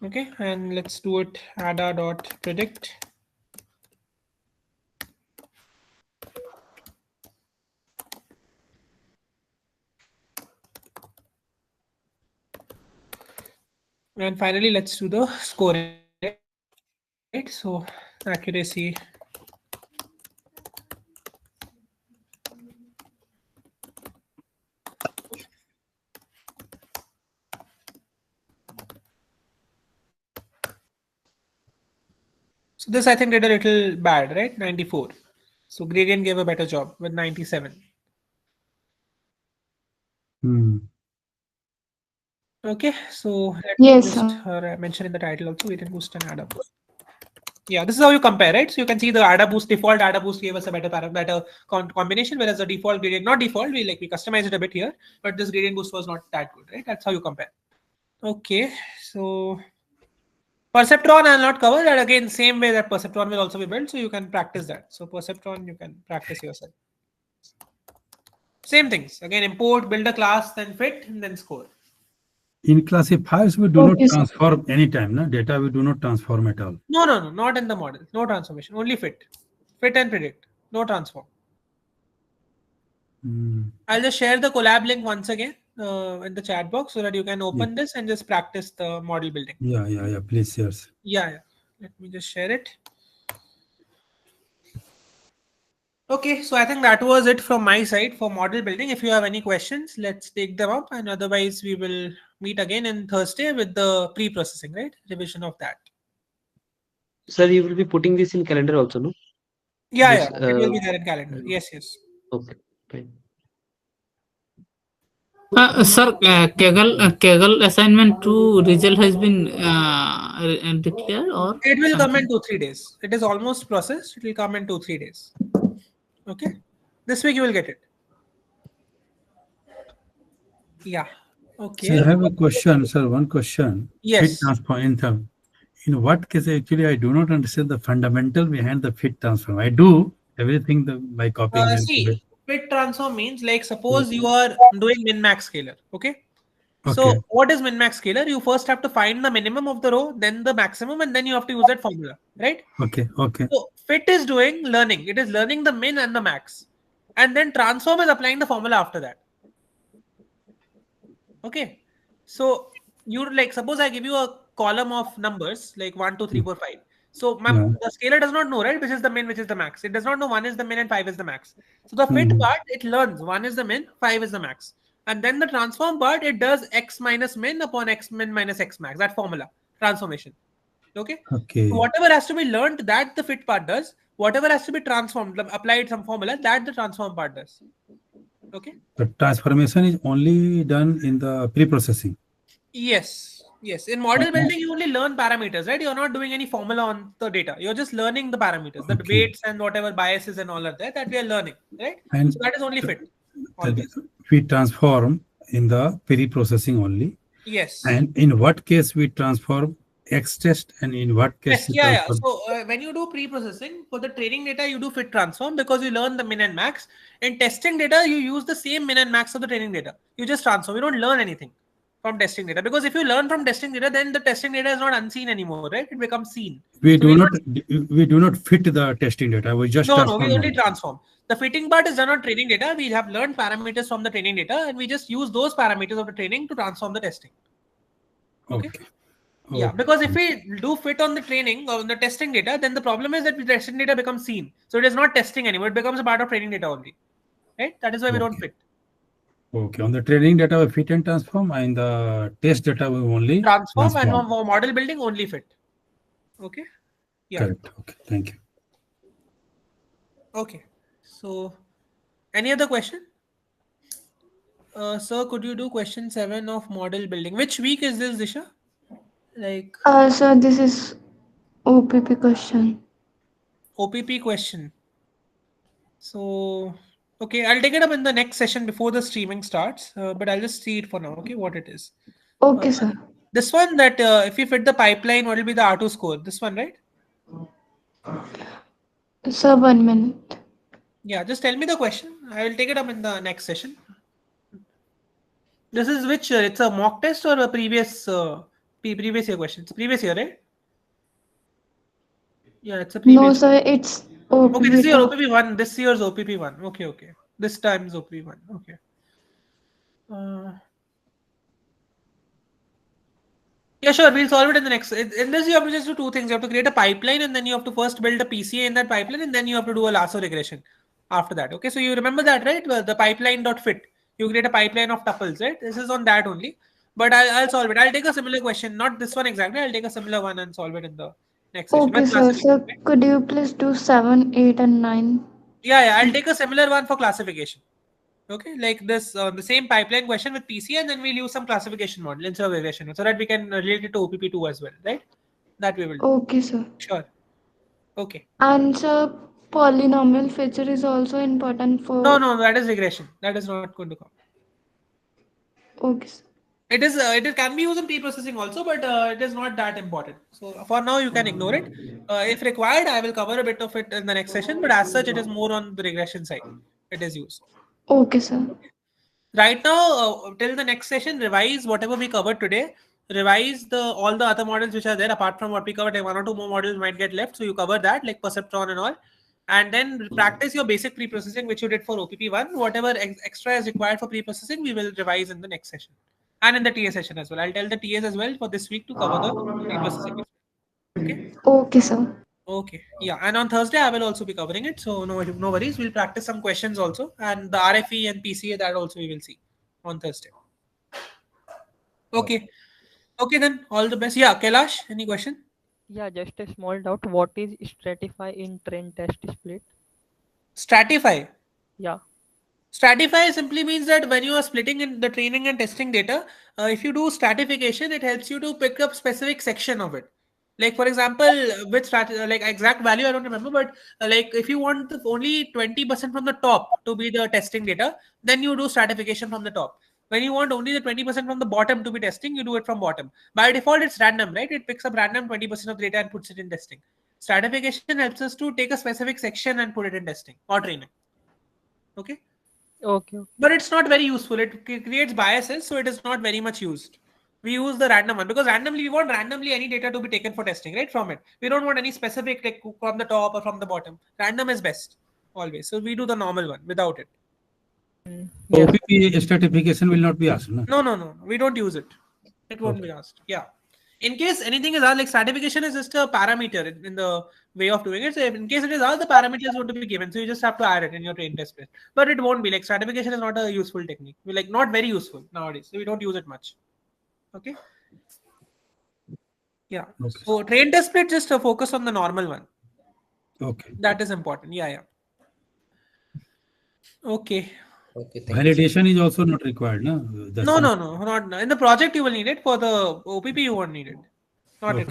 [SPEAKER 1] Okay, and let's do it ada dot predict. And finally, let's do the scoring, right? So accuracy. So this I think did a little bad, right? 94. So gradient gave a better job with 97. Okay, so let me just mention in the title also, we didn't boost and ADA boost. Yeah, this is how you compare, right? So you can see the ADA boost, default ADA boost gave us a better combination, whereas the default gradient, not default, we customized it a bit here, but this gradient boost was not that good, right? That's how you compare. Okay, so perceptron I'll not cover that. Again, same way that perceptron will also be built, so you can practice that. So perceptron you can practice yourself. Same things. Again, import, build a class, then fit, and then score.
[SPEAKER 7] In classifiers, we do not transform anytime. No? Data we do not transform at all.
[SPEAKER 1] No, not in the model. No transformation. Only fit. Fit and predict. No transform. I'll just share the collab link once again in the chat box so that you can open this and just practice the model building.
[SPEAKER 7] Yeah. Please, yes.
[SPEAKER 1] Yeah. Let me just share it. Okay, so I think that was it from my side for model building. If you have any questions, let's take them up, and otherwise we will meet again on Thursday with the pre-processing, right? Revision of that.
[SPEAKER 8] Sir, you will be putting this in calendar also, no?
[SPEAKER 1] Yeah, it will be there in calendar. Yes.
[SPEAKER 8] Okay, fine.
[SPEAKER 4] Sir, Kaggle assignment 2 result has been declared, or
[SPEAKER 1] it will come in 2-3 days. It is almost processed. It will come in 2-3 days. Okay, this week you will get it. Yeah. Okay.
[SPEAKER 7] So I have a question, sir. One question.
[SPEAKER 1] Yes.
[SPEAKER 7] Fit transform. In what case actually I do not understand the fundamental behind the fit transform. I do everything by copying.
[SPEAKER 1] See, fit transform means like suppose you are doing min-max scalar. Okay. So what is min-max scalar? You first have to find the minimum of the row, then the maximum, and then you have to use that formula, right?
[SPEAKER 7] Okay.
[SPEAKER 1] So fit is doing learning. It is learning the min and the max, and then transform is applying the formula after that. Okay. So you suppose I give you a column of numbers like 1, 2, 3, 4, 5. So the scalar does not know, right, which is the min, which is the max. It does not know 1 is the min and 5 is the max. So the fit part, it learns 1 is the min, 5 is the max. And then the transform part, it does x minus min upon x min minus x max, that formula, transformation. Okay. So whatever has to be learned, that the fit part does. Whatever has to be transformed, applied some formula, that the transform part does. Okay.
[SPEAKER 7] The transformation is only done in the pre-processing.
[SPEAKER 1] Yes. Yes, in model building, you only learn parameters, right? You're not doing any formula on the data. You're just learning the parameters, the
[SPEAKER 7] Okay.
[SPEAKER 1] weights and whatever biases and all of that that we are learning, right?
[SPEAKER 7] And
[SPEAKER 1] So that is only fit,
[SPEAKER 7] that
[SPEAKER 1] always.
[SPEAKER 7] we transform in the pre-processing only.
[SPEAKER 1] Yes.
[SPEAKER 7] And in what case we transform X test, and in what case
[SPEAKER 1] Yes,
[SPEAKER 7] we
[SPEAKER 1] yeah, yeah.
[SPEAKER 7] transform?
[SPEAKER 1] So when you do pre-processing for the training data, you do fit transform because you learn the min and max. In testing data, you use the same min and max of the training data. You just transform. You don't learn anything from testing data, because if you learn from testing data, then the testing data is not unseen anymore, right? It becomes seen.
[SPEAKER 7] We
[SPEAKER 1] So
[SPEAKER 7] do not fit the testing data. We just
[SPEAKER 1] no, we
[SPEAKER 7] transform
[SPEAKER 1] only
[SPEAKER 7] only.
[SPEAKER 1] transform. The fitting part is done on training data. We have learned parameters from the training data, and we just use those parameters of the training to transform the testing. Okay. Yeah, because if we do fit on the training or on the testing data, then the problem is that the testing data becomes seen. So it is not testing anymore. It becomes a part of training data only. Right? That is why we don't fit.
[SPEAKER 7] Okay. On the training data we fit and transform, and the test data we only
[SPEAKER 1] Transform, and for model building only fit. Okay. Yeah.
[SPEAKER 7] Correct. Okay. Thank you.
[SPEAKER 1] Okay. So any other question? Sir, could you do question 7 of model building? Which week is this, Disha? Like
[SPEAKER 2] So this is OPP question.
[SPEAKER 1] OPP question. So, okay, I'll take it up in the next session before the streaming starts, but I'll just see it for now, okay, what it is.
[SPEAKER 2] Okay, sir.
[SPEAKER 1] This one, that if you fit the pipeline, what will be the R2 score? This one, right?
[SPEAKER 2] Sir, 1 minute.
[SPEAKER 1] Yeah, just tell me the question. I will take it up in the next session. This is which year? It's a mock test or a previous year question? It's previous year, right? Yeah, it's a previous.
[SPEAKER 2] No, sir, it's OPP.
[SPEAKER 1] Okay, this is your OPP 1. This year's OPP 1. Okay, okay. This time's OPP 1. Okay. Yeah, sure. We'll solve it in the next. In this, you have to just do two things. You have to create a pipeline, and then you have to first build a PCA in that pipeline, and then you have to do a lasso regression after that. Okay, so you remember that, right? Well, the pipeline dot fit. You create a pipeline of tuples, right? This is on that only. But I'll solve it. I'll take a similar question, not this one exactly. I'll take a similar one and solve it in the next session.
[SPEAKER 2] Okay, sir. Sir, could you please do 7, 8, and 9?
[SPEAKER 1] Yeah. I'll take a similar one for classification. Okay, like this, the same pipeline question with PC, and then we'll use some classification model instead of regression, so that we can relate it to OPP2 as well, right? That we will do.
[SPEAKER 2] Okay, sir.
[SPEAKER 1] Sure. Okay.
[SPEAKER 2] And sir, polynomial feature is also important for.
[SPEAKER 1] No, that is regression. That is not going to come.
[SPEAKER 2] Okay, sir.
[SPEAKER 1] It can be used in pre-processing also, but it is not that important. So for now, you can ignore it. If required, I will cover a bit of it in the next session, but as such, it is more on the regression side. It is used.
[SPEAKER 2] Okay, sir.
[SPEAKER 1] Right now, till the next session, revise whatever we covered today. Revise all the other models which are there apart from what we covered. Like 1 or 2 more models might get left, so you cover that, like perceptron and all. And then practice your basic pre-processing which you did for OPP1. Whatever extra is required for pre-processing, we will revise in the next session and in the TA session as well. I'll tell the TAs as well for this week to cover the pre-processing. Okay.
[SPEAKER 2] Okay, sir.
[SPEAKER 1] Okay. Yeah. And on Thursday, I will also be covering it. So no worries. We'll practice some questions also. And the RFE and PCA, that also we will see on Thursday. Okay. Okay, then. All the best. Yeah. Kailash, any question?
[SPEAKER 6] Yeah, just a small doubt. What is stratify in train test split?
[SPEAKER 1] Stratify.
[SPEAKER 6] Yeah.
[SPEAKER 1] Stratify simply means that when you are splitting in the training and testing data, if you do stratification, it helps you to pick up specific section of it. Like for example, with like exact value, I don't remember, but like if you want only 20% from the top to be the testing data, then you do stratification from the top. When you want only the 20% from the bottom to be testing, you do it from bottom. By default, it's random, right? It picks up random 20% of data and puts it in testing. Stratification helps us to take a specific section and put it in testing or training. Okay.
[SPEAKER 6] Okay.
[SPEAKER 1] But it's not very useful. It creates biases, so it is not very much used. We use the random one because we want randomly any data to be taken for testing, right? From it. We don't want any specific like from the top or from the bottom. Random is best always. So we do the normal one without it.
[SPEAKER 6] Yes.
[SPEAKER 7] OPP stratification will not be asked.
[SPEAKER 1] No. We don't use it. It won't be asked. Yeah. In case anything is asked, like stratification is just a parameter in the way of doing it. So if in case it is asked, the parameters want to be given. So you just have to add it in your train test bed. But it won't be like stratification is not a useful technique. We're like not very useful nowadays. So we don't use it much. Okay. Yeah. Okay. So train test split, just focus on the normal one.
[SPEAKER 7] Okay.
[SPEAKER 1] That is important. Yeah. Okay.
[SPEAKER 3] Okay, thank you, sir.
[SPEAKER 7] Validation is also not required, no?
[SPEAKER 1] No, not in the project. You will need it. For the OPP, you won't need it. Not
[SPEAKER 7] Okay.
[SPEAKER 1] required.